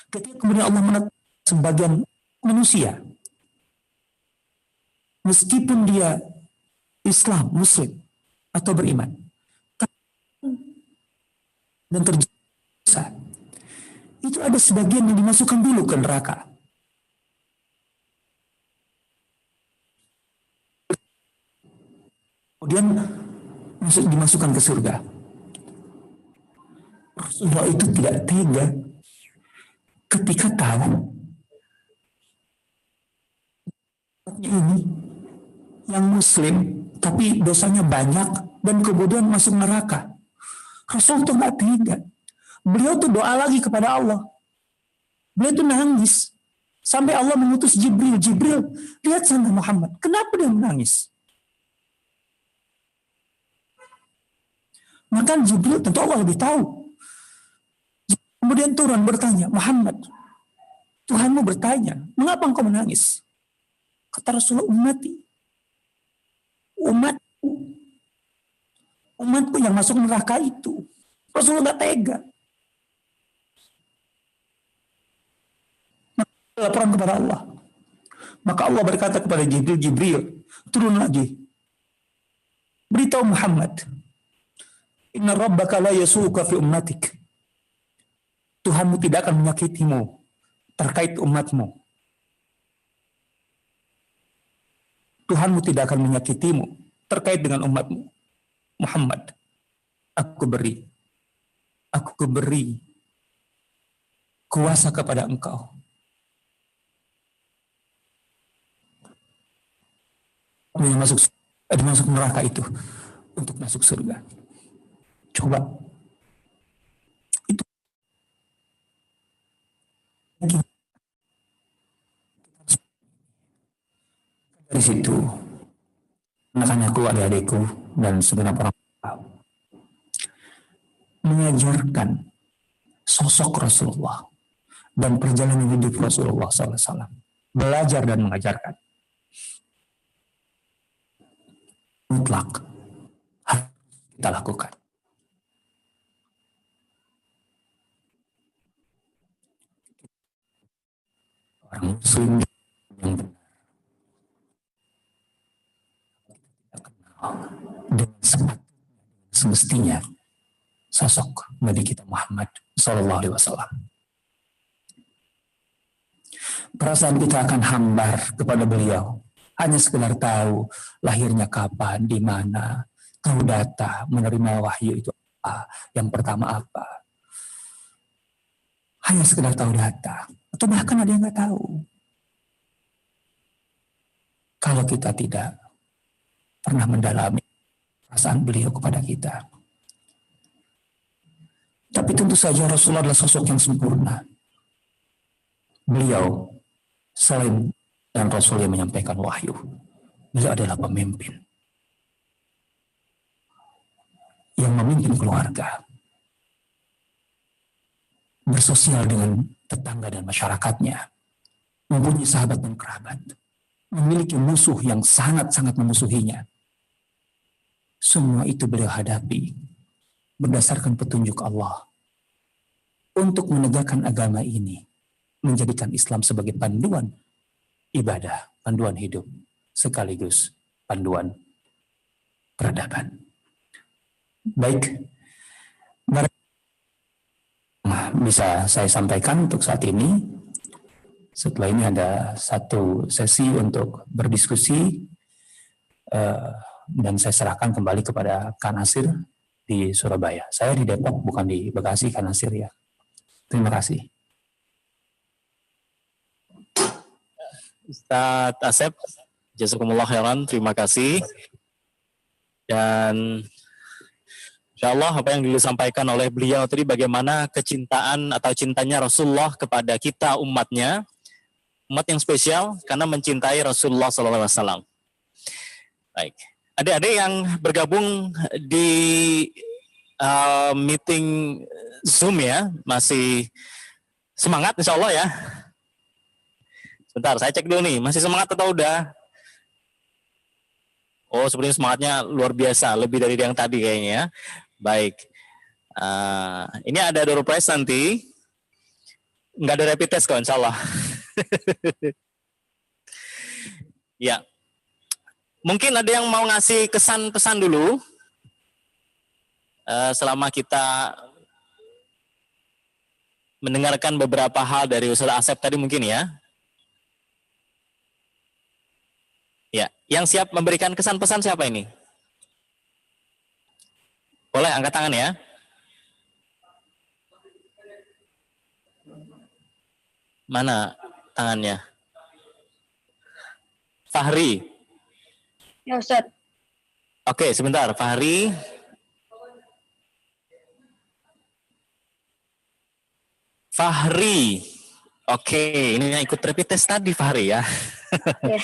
ketika kemudian Allah menetapkan sebagian manusia, meskipun dia Islam, Muslim, atau beriman, dan terjadi itu ada sebagian yang dimasukkan dulu ke neraka. Kemudian dimasukkan ke surga. Rasulullah itu tidak tega ketika tahu ini yang muslim tapi dosanya banyak dan kemudian masuk neraka. Rasul tuh nggak tega. Beliau tuh doa lagi kepada Allah. Beliau tuh nangis sampai Allah mengutus Jibril. Jibril, lihat sana Muhammad. Kenapa dia menangis? Maka Jibril tentu Allah lebih tahu. Kemudian turun bertanya, Muhammad, Tuhanmu bertanya, mengapa engkau menangis? Kata Rasulullah, umatku yang masuk neraka itu. Rasulullah gak tega. Maka laporan kepada Allah. Maka Allah berkata kepada Jibril, Jibril, turun lagi. Beritahu Muhammad, Inna rabbaka la yasuka fi ummatik. Tuhanmu tidak akan menyakitimu terkait umatmu. Tuhanmu tidak akan menyakitimu terkait dengan umatmu. Muhammad, aku beri kuasa kepada engkau. Yang masuk neraka itu untuk masuk surga. Coba. Itu. Dari situ, anak-anakku, adik-adikku, dan segenap orang mengajarkan sosok Rasulullah dan perjalanan hidup Rasulullah SAW. Belajar dan mengajarkan. Mutlak harus kita lakukan. Orang muslim yang benar dengan semestinya sosok Nabi kita Muhammad Sallallahu Alaihi Wasallam. Perasaan kita akan hambar kepada beliau, hanya sekedar tahu lahirnya kapan, di mana, tahu data, menerima wahyu itu apa, yang pertama apa. Hanya sekedar tahu data, atau bahkan ada yang nggak tahu. Kalau kita tidak pernah mendalami perasaan beliau kepada kita. Tapi tentu saja Rasulullah adalah sosok yang sempurna. Beliau selain dan Rasul yang menyampaikan wahyu, beliau adalah pemimpin yang memimpin keluarga, bersosial dengan tetangga dan masyarakatnya, mempunyai sahabat dan kerabat, memiliki musuh yang sangat-sangat memusuhinya. Semua itu beliau hadapi berdasarkan petunjuk Allah untuk menegakkan agama ini, menjadikan Islam sebagai panduan ibadah, panduan hidup, sekaligus panduan peradaban. Baik, bisa saya sampaikan untuk saat ini. Setelah ini ada satu sesi untuk berdiskusi dan saya serahkan kembali kepada Kak Nasir di Surabaya. Saya di Depok, bukan di Bekasi, Kak Nasir ya. Terima kasih. Ustadz Asep, jazakumullah khairan, terima kasih. Dan insya Allah apa yang disampaikan oleh beliau tadi, bagaimana kecintaan atau cintanya Rasulullah kepada kita umatnya, umat yang spesial karena mencintai Rasulullah SAW. Baik, adik-adik yang bergabung di meeting Zoom ya, masih semangat insya Allah ya. Sebentar, saya cek dulu nih, masih semangat atau udah? Oh, sepertinya semangatnya luar biasa, lebih dari yang tadi kayaknya ya. Baik, ini ada door prize nanti, nggak ada rapid test kok insya Allah. Ya, mungkin ada yang mau ngasih kesan pesan dulu selama kita mendengarkan beberapa hal dari Ustaz Asep tadi mungkin ya. Ya, yang siap memberikan kesan pesan siapa ini? Boleh angkat tangan ya. Mana tangannya? Fahri. Ya Ustaz. Oke, sebentar. Fahri. Fahri. Oke, ini yang ikut rapid test tadi Fahri ya. Ya.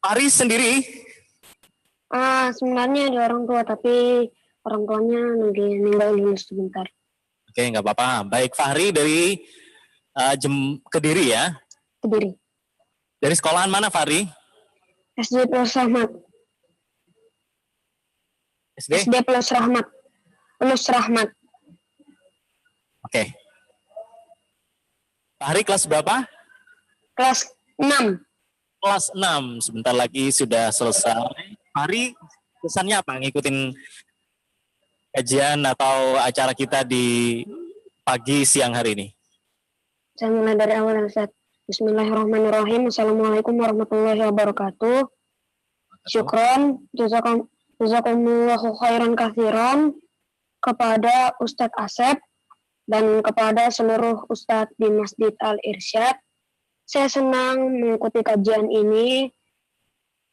Fahri sendiri. Sebenarnya ada orang tua, tapi orang tuanya lagi meninggal dulu sebentar. Oke, nggak apa-apa. Baik, Fahri dari Kediri ya. Kediri. Dari sekolahan mana Fahri? SD Plus Rahmat. SD? SD Plus Rahmat. Plus Rahmat. Oke. Fahri kelas berapa? Kelas 6. Kelas 6. Sebentar lagi sudah selesai. Fahri, kesannya apa ngikutin kajian atau acara kita di pagi siang hari ini? Saya mulai dari awal Ustaz. Bismillahirrahmanirrahim. Assalamualaikum warahmatullahi wabarakatuh. Syukron. Jazakumullahu khairan katsiran kepada Ustadz Asep dan kepada seluruh Ustadz di Masjid Al-Irsyad. Saya senang mengikuti kajian ini.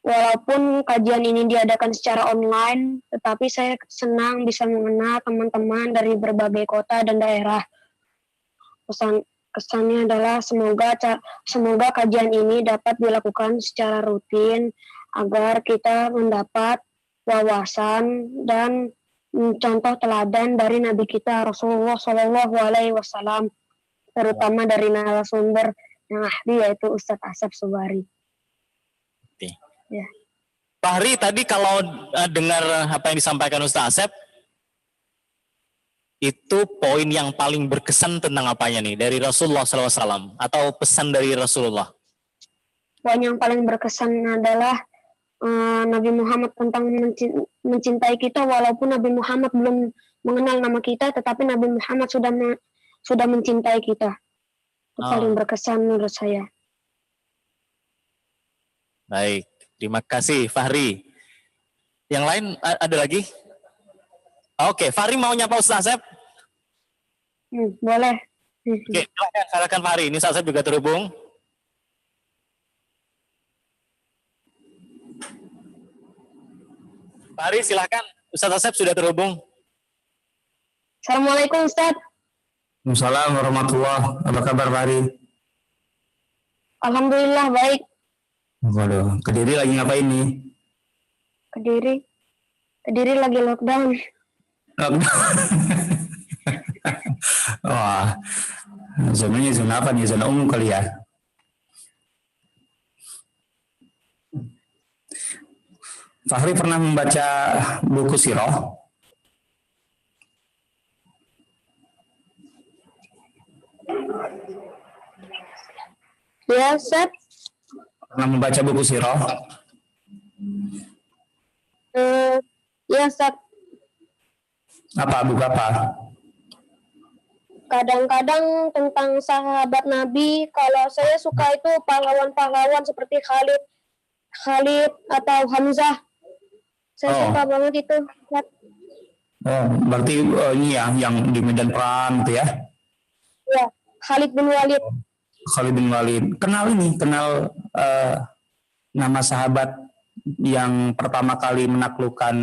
Walaupun kajian ini diadakan secara online, tetapi saya senang bisa mengenal teman-teman dari berbagai kota dan daerah. Kesannya adalah semoga kajian ini dapat dilakukan secara rutin agar kita mendapat wawasan dan contoh teladan dari Nabi kita Rasulullah Shallallahu Alaihi Wasallam, terutama dari narasumber yang ahli yaitu Ustadz Asep Subari. Ya. Fahri, tadi kalau dengar apa yang disampaikan Ustadz Asep, itu poin yang paling berkesan tentang apanya nih? Dari Rasulullah SAW atau pesan dari Rasulullah? Poin yang paling berkesan adalah Nabi Muhammad tentang mencintai kita, walaupun Nabi Muhammad belum mengenal nama kita, tetapi Nabi Muhammad sudah mencintai kita. Itu paling berkesan menurut saya. Baik, terima kasih Fahri. Yang lain ada lagi? Oke, Fahri mau nyapa Ustaz Asep? Boleh. Oke, silakan Fahri. Ini Ustaz Asep juga terhubung. Fahri, silakan. Ustaz Asep sudah terhubung. Assalamualaikum Ustaz. Waalaikumsalam warahmatullahi wabarakatuh. Apa kabar Fahri? Alhamdulillah baik. Waduh, Kediri lagi ngapain nih? Kediri lagi lockdown. Wah, zonanya zona apa nih? Zona umum kali ya? Fahri pernah membaca buku Sirah? Ya, Ustaz. Pernah membaca buku Sirah? Ya, Ustaz. Buku apa? Kadang-kadang tentang sahabat Nabi, kalau saya suka itu pahlawan-pahlawan seperti Khalid atau Hamzah. Saya suka banget itu. Oh, berarti ini ya yang di medan perang gitu ya? Ya, Khalid bin Walid. Khalid bin Walid. Kenal nama sahabat yang pertama kali menaklukkan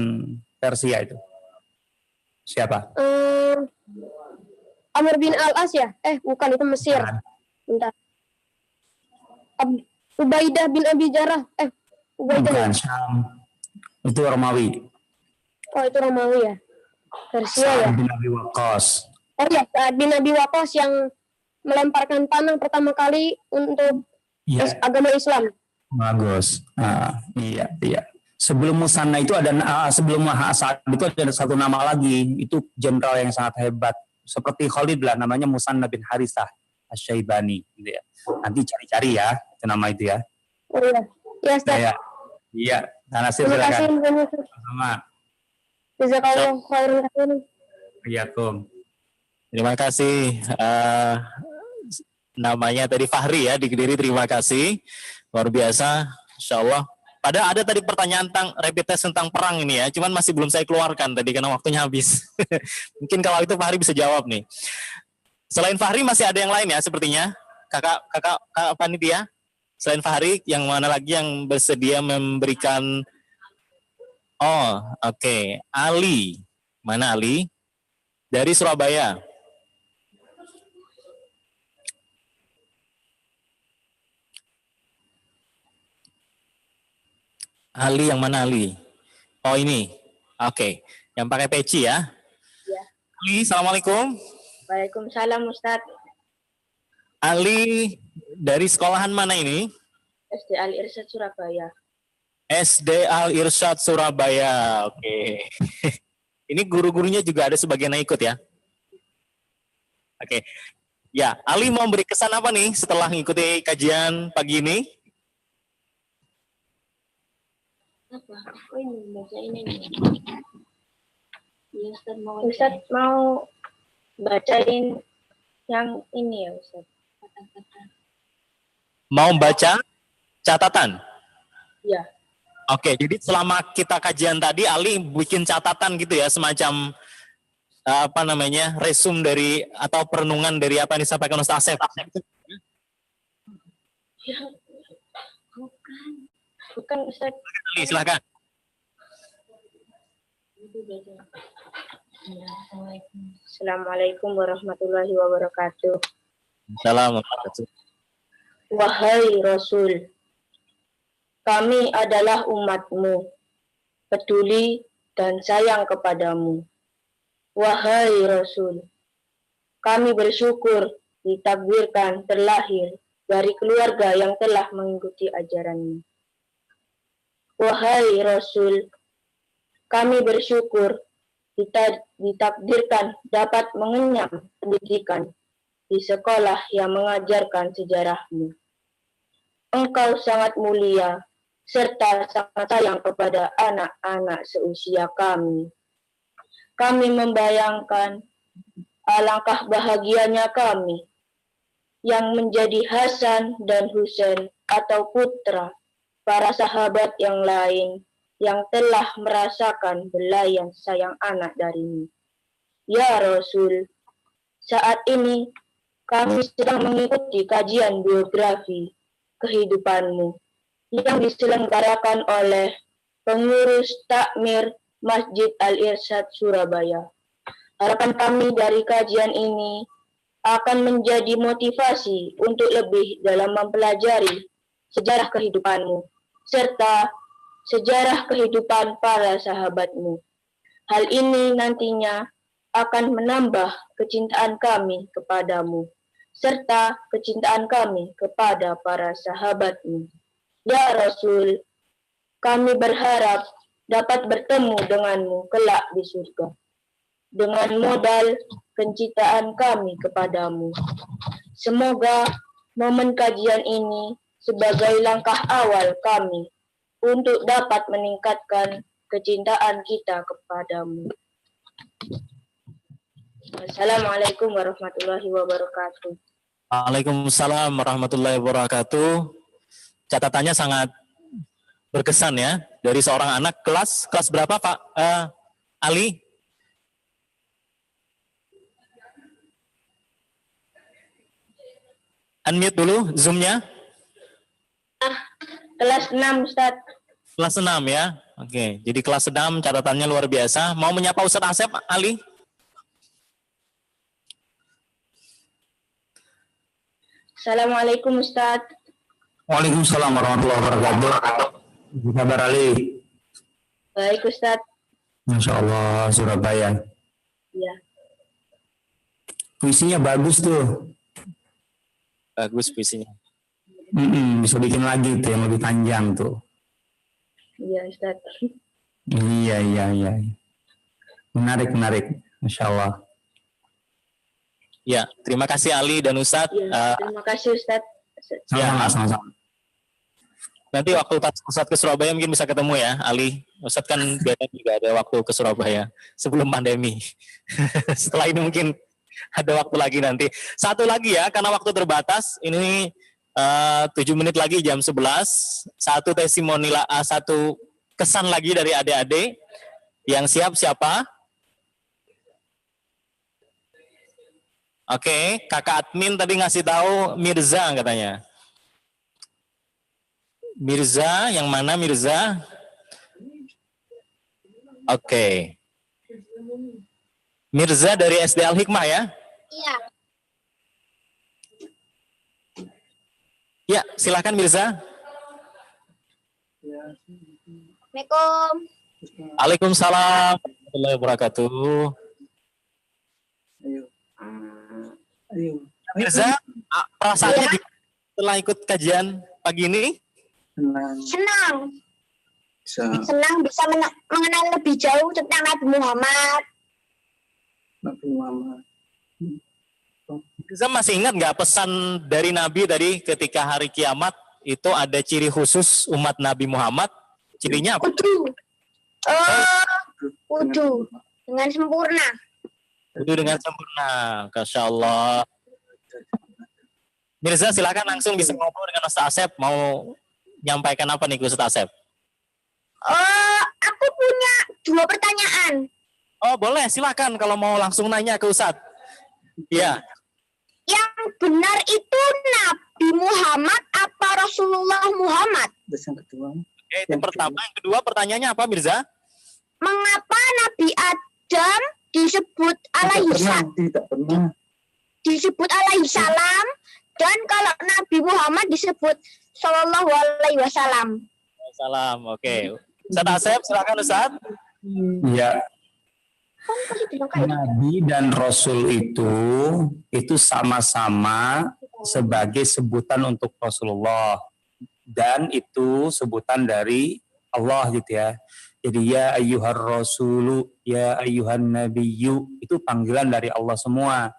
Persia itu? Siapa? Amr bin Al-As ya? Bukan, itu Mesir. Bentar. Ubaidah bin Abi Jarrah. Bukan, Syam. Itu Romawi. Oh, itu Romawi ya? Persia ya? Sa'ad bin Abi Waqqas. Oh iya, Sa'ad bin Abi Waqqas yang melemparkan panah pertama kali untuk agama Islam. Bagus. Iya. Sebelum Musanna itu sebelum Sa'ad itu ada satu nama lagi. Itu jenderal yang sangat hebat. Seperti Khalid lah, namanya Musanna bin Harithah Asy-Syaibani gitu ya. Nanti cari-cari ya, itu nama itu ya. Oh iya. Iya, Ustaz. Iya. Nasir Terima kasih. silakan. Sama. Jazakallahu khairan katsiran. Waalaikumsalam. Terima kasih. Namanya tadi Fahri ya di Kediri. Terima kasih. Luar biasa. Insya Allah. Padahal ada tadi pertanyaan tentang rapid test tentang perang ini ya. Cuman masih belum saya keluarkan tadi karena waktunya habis. Mungkin kalau itu Fahri bisa jawab nih. Selain Fahri masih ada yang lain ya sepertinya. Kakak panitia. Selain Fahri, yang mana lagi yang bersedia memberikan? Oh, oke. Ali. Mana Ali? Dari Surabaya. Ali yang mana Ali? Oh ini. Oke. Yang pakai peci ya. Ya. Ali, Assalamualaikum. Waalaikumsalam Ustadz. Ali dari sekolahan mana ini? SD Al Irsyad Surabaya. SD Al Irsyad Surabaya. Oke. Ini guru-gurunya juga ada sebagian yang ikut ya. Oke. Ya, Ali mau beri kesan apa nih setelah mengikuti kajian pagi ini? Apa? Oh ini baca ini. Ya, Ustadz mau bacain yang ini ya Ustadz. Mau baca catatan? Ya. Oke, jadi selama kita kajian tadi, Ali bikin catatan gitu ya, semacam apa namanya, resume dari atau perenungan dari apa yang disampaikan Ustaz Asep. Bukan Ustadz. Ali, silakan. Assalamualaikum warahmatullahi wabarakatuh. Assalamualaikum. Wahai Rasul, kami adalah umatmu, peduli dan sayang kepadamu. Wahai Rasul, kami bersyukur ditakdirkan terlahir dari keluarga yang telah mengikuti ajaranmu. Wahai Rasul, kami bersyukur ditakdirkan dapat mengenyam pendidikan di sekolah yang mengajarkan sejarahmu. Engkau sangat mulia, serta sangat sayang kepada anak-anak seusia kami. Kami membayangkan alangkah bahagianya kami yang menjadi Hasan dan Husain atau putra para sahabat yang lain yang telah merasakan belayan sayang anak darimu. Ya Rasul, saat ini kami sedang mengikuti kajian biografi kehidupanmu yang diselenggarakan oleh pengurus takmir Masjid Al Irsyad Surabaya. Harapan kami dari kajian ini akan menjadi motivasi untuk lebih dalam mempelajari sejarah kehidupanmu serta sejarah kehidupan para sahabatmu. Hal ini nantinya akan menambah kecintaan kami kepadamu serta kecintaan kami kepada para sahabatmu. Ya Rasul, kami berharap dapat bertemu denganmu kelak di surga dengan modal kecintaan kami kepadamu. Semoga momen kajian ini sebagai langkah awal kami untuk dapat meningkatkan kecintaan kita kepadamu. Assalamualaikum warahmatullahi wabarakatuh. Waalaikumsalam warahmatullahi wabarakatuh. Catatannya sangat berkesan ya, dari seorang anak. Kelas berapa Pak Ali? Unmute dulu Zoom-nya. Kelas 6 Ustaz. Kelas 6 ya. Oke, jadi kelas 6 catatannya luar biasa. Mau menyapa Ustaz Asep, Ali? Assalamualaikum Ustaz. Waalaikumsalam warahmatullahi wabarakatuh. Apa kabar Ali? Baik Ustaz. Masya Allah, Surabaya. Ya. Puisinya bagus tuh. Bagus puisinya. Bisa bikin lagi tuh yang lebih panjang tuh. Iya Ustaz. Iya. Menarik. Masya Allah. Ya, terima kasih Ali dan Ustadz. Ya, terima kasih Ustaz. Sama-sama. Nanti waktu Ustadz ke Surabaya mungkin bisa ketemu ya, Ali. Ustadz kan biasanya juga ada waktu ke Surabaya sebelum pandemi. Setelah ini mungkin ada waktu lagi nanti. Satu lagi ya, karena waktu terbatas. Ini 7 menit lagi jam 11. Satu testimoni, satu kesan lagi dari adik-adik. Yang siap siapa? Oke, kakak admin tadi ngasih tahu Mirza katanya. Mirza, yang mana Mirza? Oke. Mirza dari SD Al Hikmah ya? Iya. Ya, silakan Mirza. Assalamualaikum. Waalaikumsalam warahmatullahi wabarakatuh. Mirza, perasaannya gimana setelah ikut kajian pagi ini? Senang. Senang bisa mengenal lebih jauh tentang Nabi Muhammad. Mirza masih ingat nggak pesan dari Nabi tadi ketika hari kiamat itu ada ciri khusus umat Nabi Muhammad? Cirinya apa? Wudu dengan sempurna. Wudu dengan sempurna, Masya Allah. Mirza silakan langsung bisa ngobrol dengan Ustaz Asep. Mau nyampaikan apa nih ke Ustaz Asep? Aku punya 2 pertanyaan. Oh boleh, silakan kalau mau langsung nanya ke Ustaz. Iya. Yang benar itu Nabi Muhammad apa Rasulullah Muhammad? Oke, itu pertama. Yang kedua pertanyaannya apa Mirza? Mengapa Nabi Adam disebut alaihi salam dan kalau Nabi Muhammad disebut sallallahu alaihi wasallam? Salam, oke. Ustaz Asep, silakan Ustaz. Ya, Nabi dan Rasul itu sama-sama sebagai sebutan untuk Rasulullah dan itu sebutan dari Allah gitu ya. Jadi ya ayyuhar rasulu, ya ayyuhan nabiyyu itu panggilan dari Allah semua.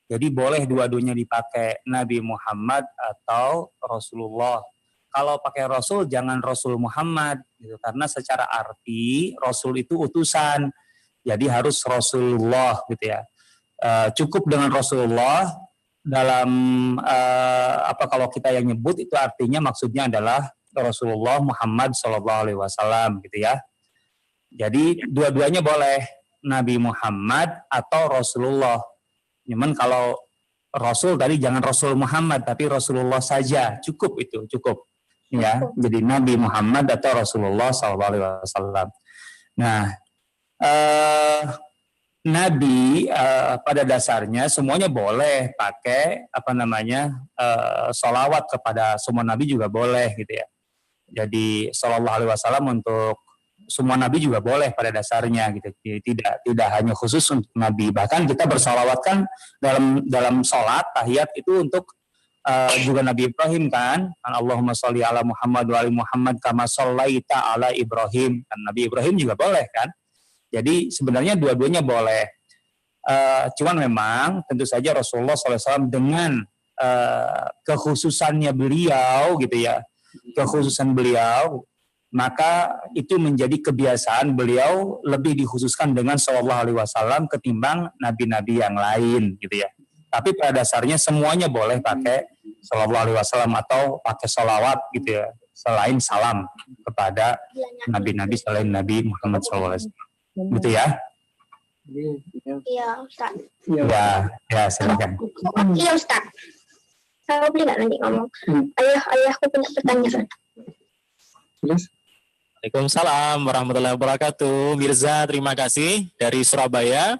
Jadi boleh dua-duanya dipakai Nabi Muhammad atau Rasulullah. Kalau pakai Rasul jangan Rasul Muhammad gitu karena secara arti Rasul itu utusan. Jadi harus Rasulullah gitu ya. Cukup dengan Rasulullah dalam kalau kita yang nyebut itu artinya maksudnya adalah Rasulullah Muhammad SAW gitu ya. Jadi dua-duanya boleh Nabi Muhammad atau Rasulullah. Cuman kalau Rasul tadi jangan Rasul Muhammad tapi Rasulullah saja cukup itu cukup ya. Jadi Nabi Muhammad atau Rasulullah SAW. Nah. Nabi pada dasarnya semuanya boleh pakai sholawat kepada semua nabi juga boleh gitu ya. Jadi Shallallahu Alaihi Wasallam untuk semua nabi juga boleh pada dasarnya gitu. Tidak hanya khusus untuk nabi. Bahkan kita bersalawat kan dalam sholat tahiyat itu untuk juga Nabi Ibrahim kan. Allahumma sholli ala Muhammad wa ali Muhammad kama shallaita ala Ibrahim. Kan Nabi Ibrahim juga boleh kan. Jadi sebenarnya dua-duanya boleh. Cuman memang tentu saja Rasulullah SAW dengan kekhususannya beliau gitu ya, kekhususan beliau, maka itu menjadi kebiasaan beliau lebih dikhususkan dengan Shallallahu Alaihi Wasallam ketimbang nabi-nabi yang lain gitu ya. Tapi pada dasarnya semuanya boleh pakai Shallallahu Alaihi Wasallam atau pakai sholawat gitu ya, selain salam kepada nabi-nabi selain Nabi Muhammad SAW. Gitu ya? Iya, Ustaz. Ya, silakan. Iya, Ustaz. Saya boleh nggak nanti ngomong? Ayahku punya pertanyaan. Waalaikumsalam warahmatullahi wabarakatuh. Mirza, terima kasih dari Surabaya.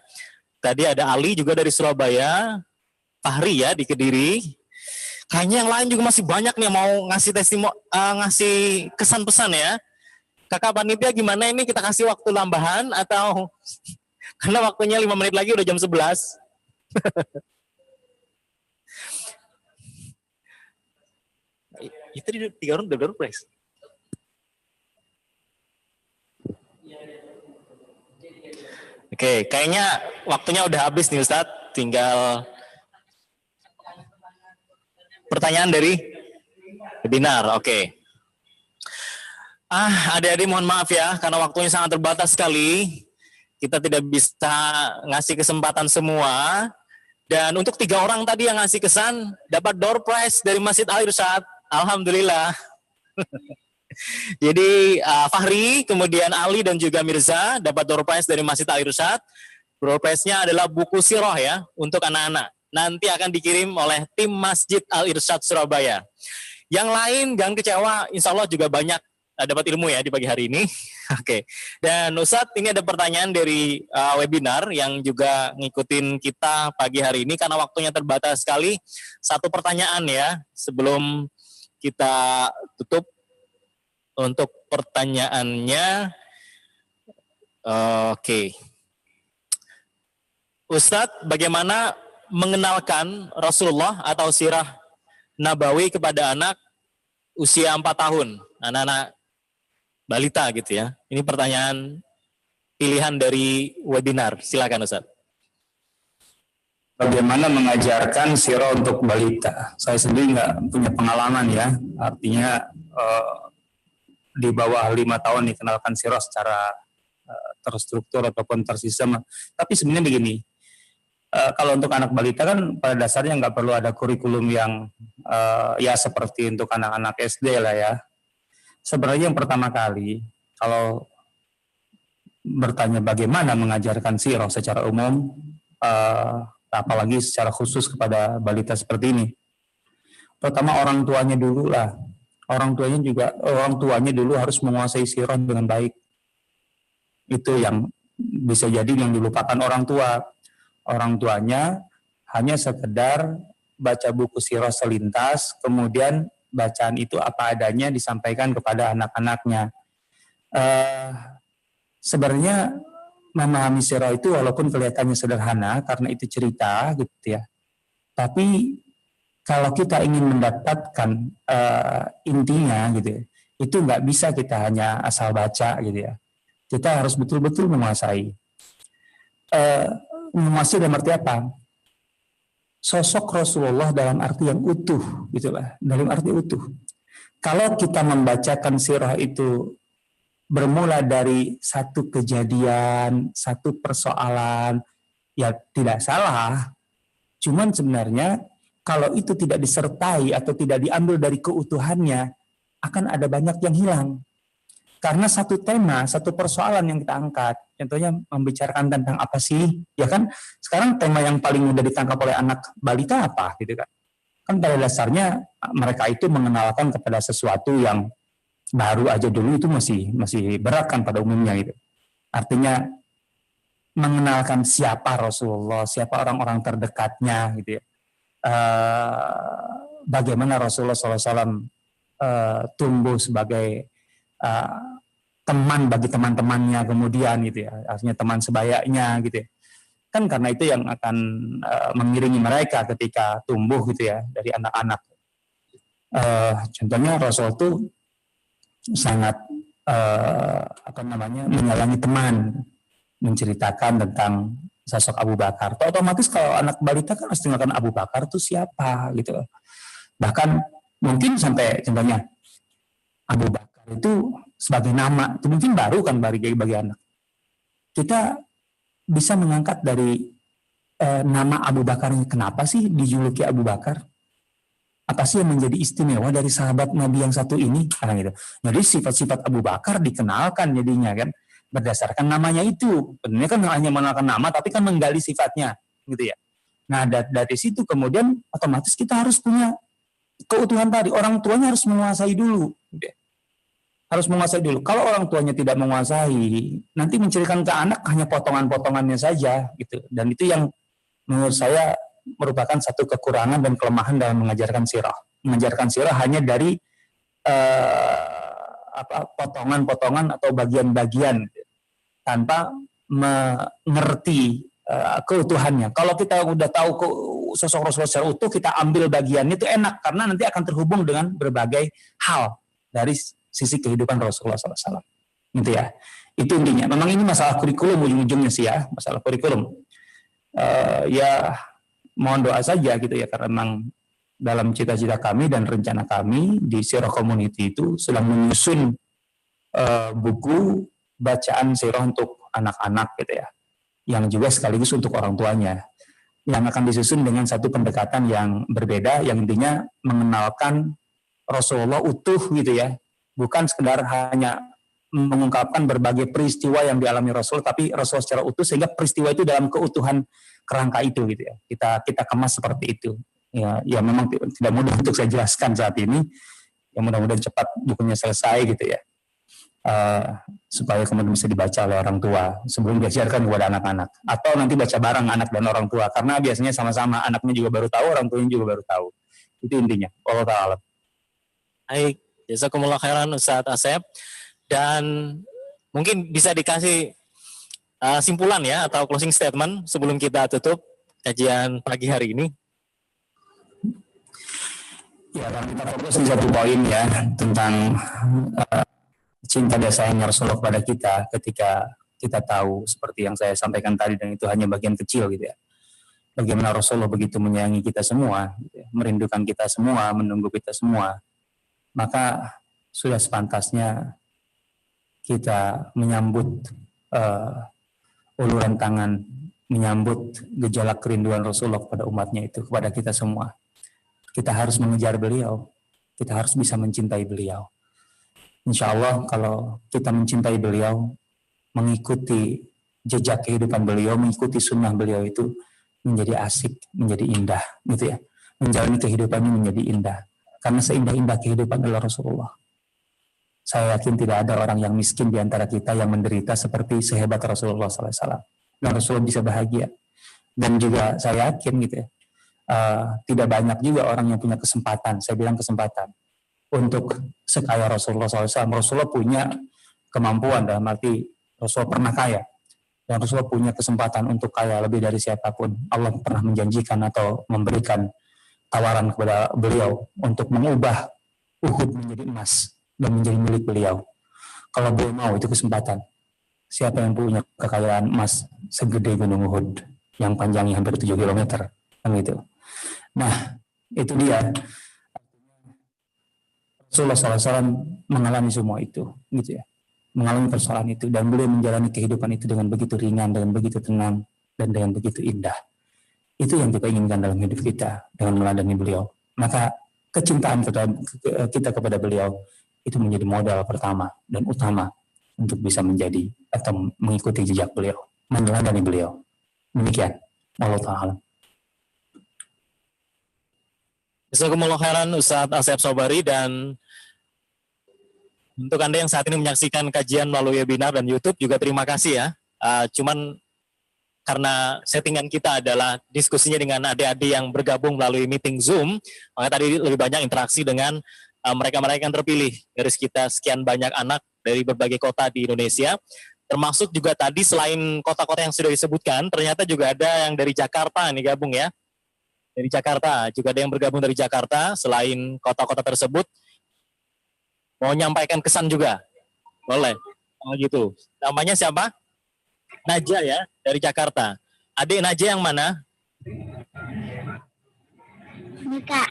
Tadi ada Ali juga dari Surabaya. Fahri ya di Kediri. Kayaknya yang lain juga masih banyak nih mau ngasih ngasih kesan pesan ya. Kakak panitia gimana ini, kita kasih waktu tambahan atau karena waktunya 5 menit lagi udah jam 11. Itu di 3 round udah press. Oke, kayaknya waktunya udah habis nih Ustadz. Tinggal pertanyaan dari webinar. Oke. Adik-adik mohon maaf ya, karena waktunya sangat terbatas sekali. Kita tidak bisa ngasih kesempatan semua. Dan untuk 3 orang tadi yang ngasih kesan, dapat door prize dari Masjid Al Irsyad. Alhamdulillah. Jadi Fahri, kemudian Ali dan juga Mirza dapat door prize dari Masjid Al Irsyad. Door prize-nya adalah buku sirah ya, untuk anak-anak. Nanti akan dikirim oleh tim Masjid Al Irsyad Surabaya. Yang lain jangan kecewa, insya Allah juga banyak dapat ilmu ya di pagi hari ini. Oke. Dan Ustadz, ini ada pertanyaan dari webinar yang juga ngikutin kita pagi hari ini karena waktunya terbatas sekali. Satu pertanyaan ya sebelum kita tutup. Untuk pertanyaannya, oke. Ustadz, bagaimana mengenalkan Rasulullah atau sirah Nabawi kepada anak usia 4 tahun, anak-anak balita gitu ya? Ini pertanyaan pilihan dari webinar. Silakan Ustadz. Bagaimana mengajarkan sirah untuk balita? Saya sendiri nggak punya pengalaman ya, artinya di bawah 5 tahun dikenalkan sirah secara terstruktur ataupun tersistem. Tapi sebenarnya begini, kalau untuk anak balita kan pada dasarnya nggak perlu ada kurikulum yang ya seperti untuk anak-anak SD lah ya. Sebenarnya yang pertama kali, kalau bertanya bagaimana mengajarkan sirah secara umum, apalagi secara khusus kepada balita seperti ini, pertama orang tuanya dulu lah. Orang tuanya dulu harus menguasai sirah dengan baik. Itu yang bisa jadi yang dilupakan orang tua. Orang tuanya hanya sekedar baca buku sirah selintas, kemudian bacaan itu apa adanya disampaikan kepada anak-anaknya. Sebenarnya memahami sirah itu walaupun kelihatannya sederhana karena itu cerita gitu ya. Tapi kalau kita ingin mendapatkan intinya gitu ya, itu nggak bisa kita hanya asal baca gitu ya. Kita harus betul-betul menguasai. Menguasai dalam arti apa? Sosok Rasulullah dalam arti yang utuh, gitulah. Dalam arti utuh. Kalau kita membacakan sirah itu bermula dari satu kejadian, satu persoalan, ya tidak salah. Cuman sebenarnya kalau itu tidak disertai atau tidak diambil dari keutuhannya, akan ada banyak yang hilang. Karena satu tema, satu persoalan yang kita angkat, contohnya membicarakan tentang apa sih, ya kan? Sekarang tema yang paling mudah ditangkap oleh anak balita apa, gitu kan? Kan pada dasarnya mereka itu mengenalkan kepada sesuatu yang baru aja dulu itu masih berat kan pada umumnya gitu. Artinya mengenalkan siapa Rasulullah, siapa orang-orang terdekatnya, gitu ya. Bagaimana Rasulullah SAW tumbuh sebagai teman bagi teman-temannya kemudian gitu ya, artinya teman sebayanya gitu ya. Kan karena itu yang akan mengiringi mereka ketika tumbuh gitu ya dari anak-anak. Contohnya Rasul itu sangat menyayangi teman, menceritakan tentang sosok Abu Bakar. Otomatis kalau anak balita kan harus tinggalkan Abu Bakar itu siapa gitu. Bahkan mungkin sampai contohnya Abu Bakar itu sebagai nama itu mungkin baru kan bagi anak. Kita bisa mengangkat dari nama Abu Bakar. Kenapa sih dijuluki Abu Bakar? Apa sih yang menjadi istimewa dari sahabat Nabi yang satu ini? Gitu. Jadi sifat-sifat Abu Bakar dikenalkan jadinya kan berdasarkan namanya itu. Sebenarnya kan hanya mengenalkan nama, tapi kan menggali sifatnya, gitu ya. Nah dari situ kemudian otomatis kita harus punya keutuhan tadi. Orang tuanya harus menguasai dulu, gitu ya. Harus menguasai dulu. Kalau orang tuanya tidak menguasai, nanti menceritakan ke anak hanya potongan-potongannya saja, gitu. Dan itu yang menurut saya merupakan satu kekurangan dan kelemahan dalam mengajarkan sirah. Mengajarkan sirah hanya dari potongan-potongan atau bagian-bagian tanpa mengerti keutuhannya. Kalau kita udah tahu sosok Rasulullah secara utuh, kita ambil bagiannya itu enak karena nanti akan terhubung dengan berbagai hal dari sisi kehidupan Rasulullah SAW. Gitu ya. Itu intinya. Memang ini masalah kurikulum ujung-ujungnya sih ya, masalah kurikulum. Ya mohon doa saja gitu ya, karena memang dalam cita-cita kami dan rencana kami di Sirah Community itu sedang menyusun buku bacaan sirah untuk anak-anak gitu ya, yang juga sekaligus untuk orang tuanya, yang akan disusun dengan satu pendekatan yang berbeda, yang intinya mengenalkan Rasulullah utuh gitu ya, bukan sekedar hanya mengungkapkan berbagai peristiwa yang dialami Rasul, tapi Rasul secara utuh sehingga peristiwa itu dalam keutuhan kerangka itu gitu ya, kita kemas seperti itu. Ya memang tidak mudah untuk saya jelaskan saat ini. yang mudah-mudahan cepat bukunya selesai gitu ya, supaya kemudian bisa dibaca oleh orang tua sebelum diajarkan kepada anak-anak, atau nanti baca bareng anak dan orang tua, karena biasanya sama-sama, anaknya juga baru tahu, orang tuanya juga baru tahu. Itu intinya. Allah ta'ala. Baik, jazakumullah khairan Ustadz Asep. Dan mungkin bisa dikasih simpulan ya atau closing statement sebelum kita tutup kajian pagi hari ini. Ya, kita fokus di satu poin ya, tentang cinta dan sayangnya Rasulullah kepada kita ketika kita tahu seperti yang saya sampaikan tadi, dan itu hanya bagian kecil gitu ya. Bagaimana Rasulullah begitu menyayangi kita semua, gitu ya, merindukan kita semua, menunggu kita semua. Maka sudah sepantasnya kita menyambut uluran tangan, menyambut gejolak kerinduan Rasulullah kepada umatnya itu, kepada kita semua. Kita harus mengejar beliau, kita harus bisa mencintai beliau. Insya Allah kalau kita mencintai beliau, mengikuti jejak kehidupan beliau, mengikuti sunnah beliau itu menjadi asik, menjadi indah, gitu ya. Menjalani kehidupannya menjadi indah, karena seindah-indah kehidupan adalah Rasulullah. Saya yakin tidak ada orang yang miskin di antara kita yang menderita seperti sehebat Rasulullah SAW. Dan Rasulullah bisa bahagia. Dan juga saya yakin gitu ya, tidak banyak juga orang yang punya kesempatan, saya bilang kesempatan, untuk sekaya Rasulullah SAW. Rasulullah punya kemampuan, dalam arti Rasulullah pernah kaya. Dan Rasulullah punya kesempatan untuk kaya lebih dari siapapun. Allah pernah menjanjikan atau memberikan tawaran kepada beliau untuk mengubah Uhud menjadi emas dan menjadi milik beliau. Kalau beliau mau, itu kesempatan. Siapa yang punya kekayaan emas segede Gunung Uhud yang panjangnya hampir 7 km, kan gitu. Nah, itu dia. Rasulullah SAW mengalami semua itu, gitu ya. Mengalami persoalan itu, dan beliau menjalani kehidupan itu dengan begitu ringan, dengan begitu tenang, dan dengan begitu indah. Itu yang kita inginkan dalam hidup kita dengan meladani beliau. Maka kecintaan kita kepada beliau itu menjadi modal pertama dan utama untuk bisa menjadi atau mengikuti jejak beliau, meneladani beliau. Demikian. Allah Ta'ala. Jazakumullah khairan Ustadz Asep Sobari. Dan untuk Anda yang saat ini menyaksikan kajian melalui webinar dan YouTube juga terima kasih ya. Cuman karena settingan kita adalah diskusinya dengan adik-adik yang bergabung melalui meeting Zoom, maka tadi lebih banyak interaksi dengan mereka-mereka yang terpilih dari sekian banyak anak dari berbagai kota di Indonesia. Termasuk juga tadi selain kota-kota yang sudah disebutkan, ternyata juga ada yang dari Jakarta nih gabung ya. Dari Jakarta, juga ada yang bergabung dari Jakarta. Selain kota-kota tersebut, mau nyampaikan kesan juga? Boleh. Oh gitu. Namanya siapa? Naja ya, dari Jakarta. Adik Naja yang mana? Nika.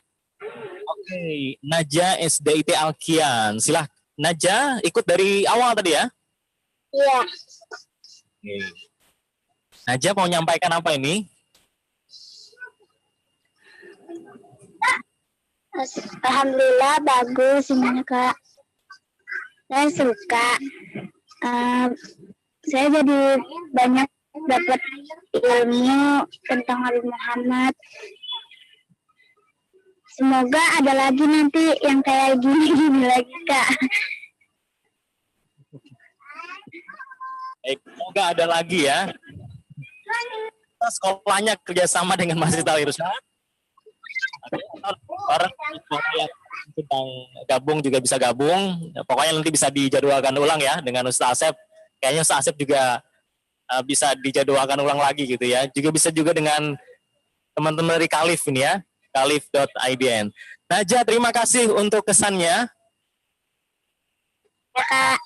Oke, Naja SDIT Alkian. Silah, Naja ikut dari awal tadi ya? Iya. Oke. Naja mau nyampaikan apa ini? Alhamdulillah bagus semuanya Kak. Saya suka. Saya jadi banyak dapat ilmu tentang Nabi Muhammad. Semoga ada lagi nanti yang kayak gini-gini lagi Kak. Baik, semoga ada lagi ya. Kita sekolahnya kerjasama dengan Masjid Al-Irsyad. Orang yang sedang gabung juga bisa gabung. Pokoknya nanti bisa dijadwalkan ulang ya dengan Ustaz Asep. Kayaknya Ustaz Asep juga bisa dijadwalkan ulang lagi gitu ya. Juga bisa juga dengan teman-teman dari Kalif ini ya. Kalif.idn. Naja, terima kasih untuk kesannya. Ya Kak,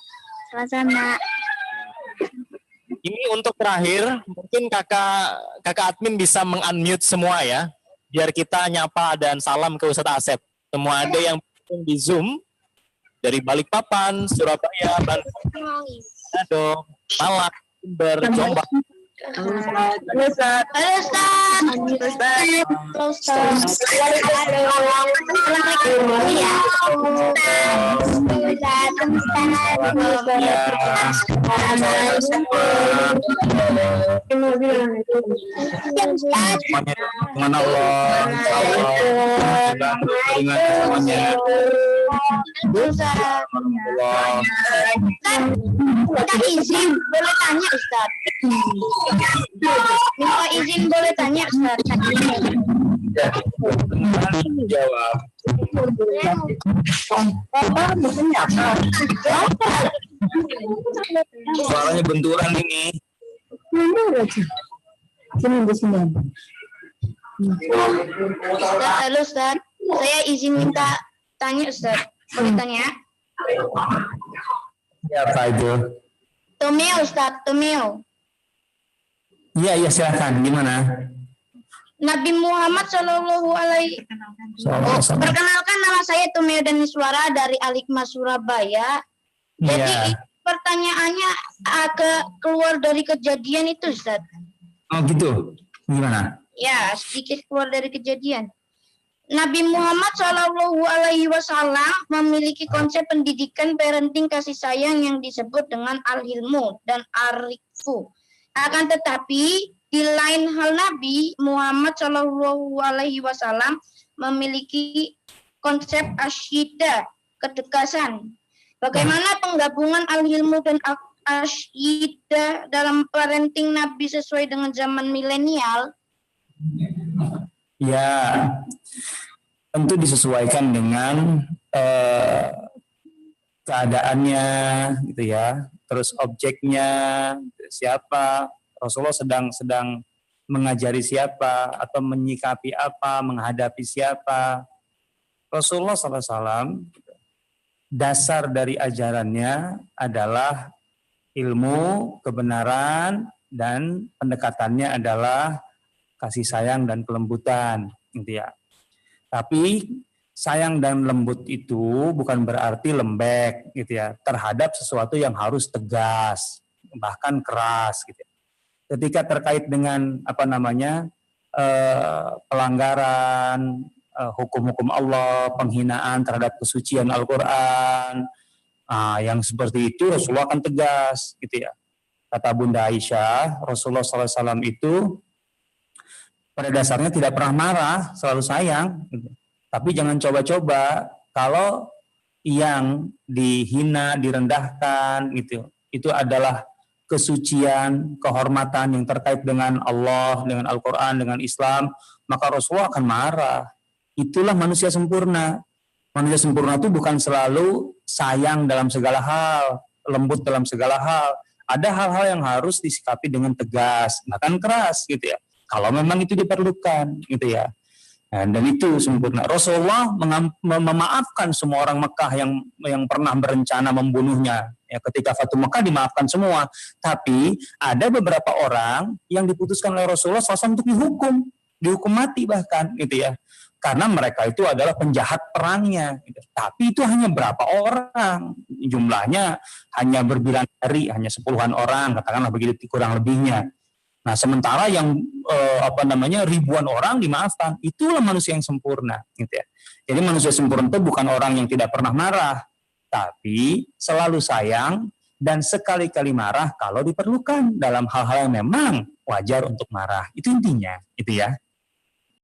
sama-sama. Ini untuk terakhir, mungkin kakak admin bisa meng-unmute semua ya. Biar kita nyapa dan salam ke Ustadz Asep. Semua ada yang di Zoom dari Balikpapan, Surabaya, Bandung, Manado, Malang, Jember, Jombang. Dengan Allah, semoga dengan semuanya. Ustaz. Minta izin boleh tanya Ustaz. Minta izin boleh tanya Ustaz. Jawab. Suaranya benturan ini. Ustaz, halo Ustaz. Saya izin minta tanya Ustaz. Boleh tanya? Siapa itu? Tomeo Ustaz, Tomeo. Iya, silakan. Gimana? Nabi Muhammad Shallallahu Alaihi perkenalkan, nama saya Tomeo Daniswara dari Al-Hikmah Surabaya. Jadi Iya. pertanyaannya keluar dari kejadian itu Ustaz. Oh gitu. Gimana? Ya, sedikit keluar dari kejadian. Nabi Muhammad Shallallahu Alaihi Wasallam memiliki konsep pendidikan parenting kasih sayang yang disebut dengan al-hilmu dan ar-rifqu. Akan tetapi di lain hal Nabi Muhammad Shallallahu Alaihi Wasallam memiliki konsep asyida, ketegasan. Bagaimana penggabungan al-hilmu dan asyida dalam parenting Nabi sesuai dengan zaman milenial? Ya, tentu disesuaikan dengan keadaannya, gitu ya. Terus objeknya siapa, Rasulullah sedang mengajari siapa atau menyikapi apa, menghadapi siapa. Rasulullah SAW dasar dari ajarannya adalah ilmu, kebenaran, dan pendekatannya adalah kasih sayang dan kelembutan, gitu ya. Tapi sayang dan lembut itu bukan berarti lembek, gitu ya, terhadap sesuatu yang harus tegas, bahkan keras, gitu. Ketika terkait dengan pelanggaran hukum-hukum Allah, penghinaan terhadap kesucian Al-Quran, yang seperti itu Rasulullah akan tegas, gitu ya. Kata Bunda Aisyah, Rasulullah SAW itu pada dasarnya tidak pernah marah, selalu sayang. Gitu. Tapi jangan coba-coba kalau yang dihina, direndahkan, gitu, itu adalah kesucian, kehormatan yang terkait dengan Allah, dengan Al-Quran, dengan Islam, maka Rasulullah akan marah. Itulah manusia sempurna. Manusia sempurna itu bukan selalu sayang dalam segala hal, lembut dalam segala hal. Ada hal-hal yang harus disikapi dengan tegas, bahkan keras, gitu ya. Kalau memang itu diperlukan, gitu ya. Dan itu sempurna. Rasulullah memaafkan semua orang Mekah yang pernah berencana membunuhnya. Ya, ketika Fatu Mekah dimaafkan semua. Tapi ada beberapa orang yang diputuskan oleh Rasulullah SAW untuk dihukum mati bahkan, gitu ya. Karena mereka itu adalah penjahat perangnya. Gitu. Tapi itu hanya berapa orang? Jumlahnya hanya berbilang hari, hanya 10-an orang, katakanlah begitu kurang lebihnya. Nah, sementara yang ribuan orang dimaafkan, itulah manusia yang sempurna, gitu ya. Jadi manusia sempurna itu bukan orang yang tidak pernah marah, tapi selalu sayang dan sekali-kali marah kalau diperlukan dalam hal-hal yang memang wajar untuk marah. Itu intinya, gitu ya.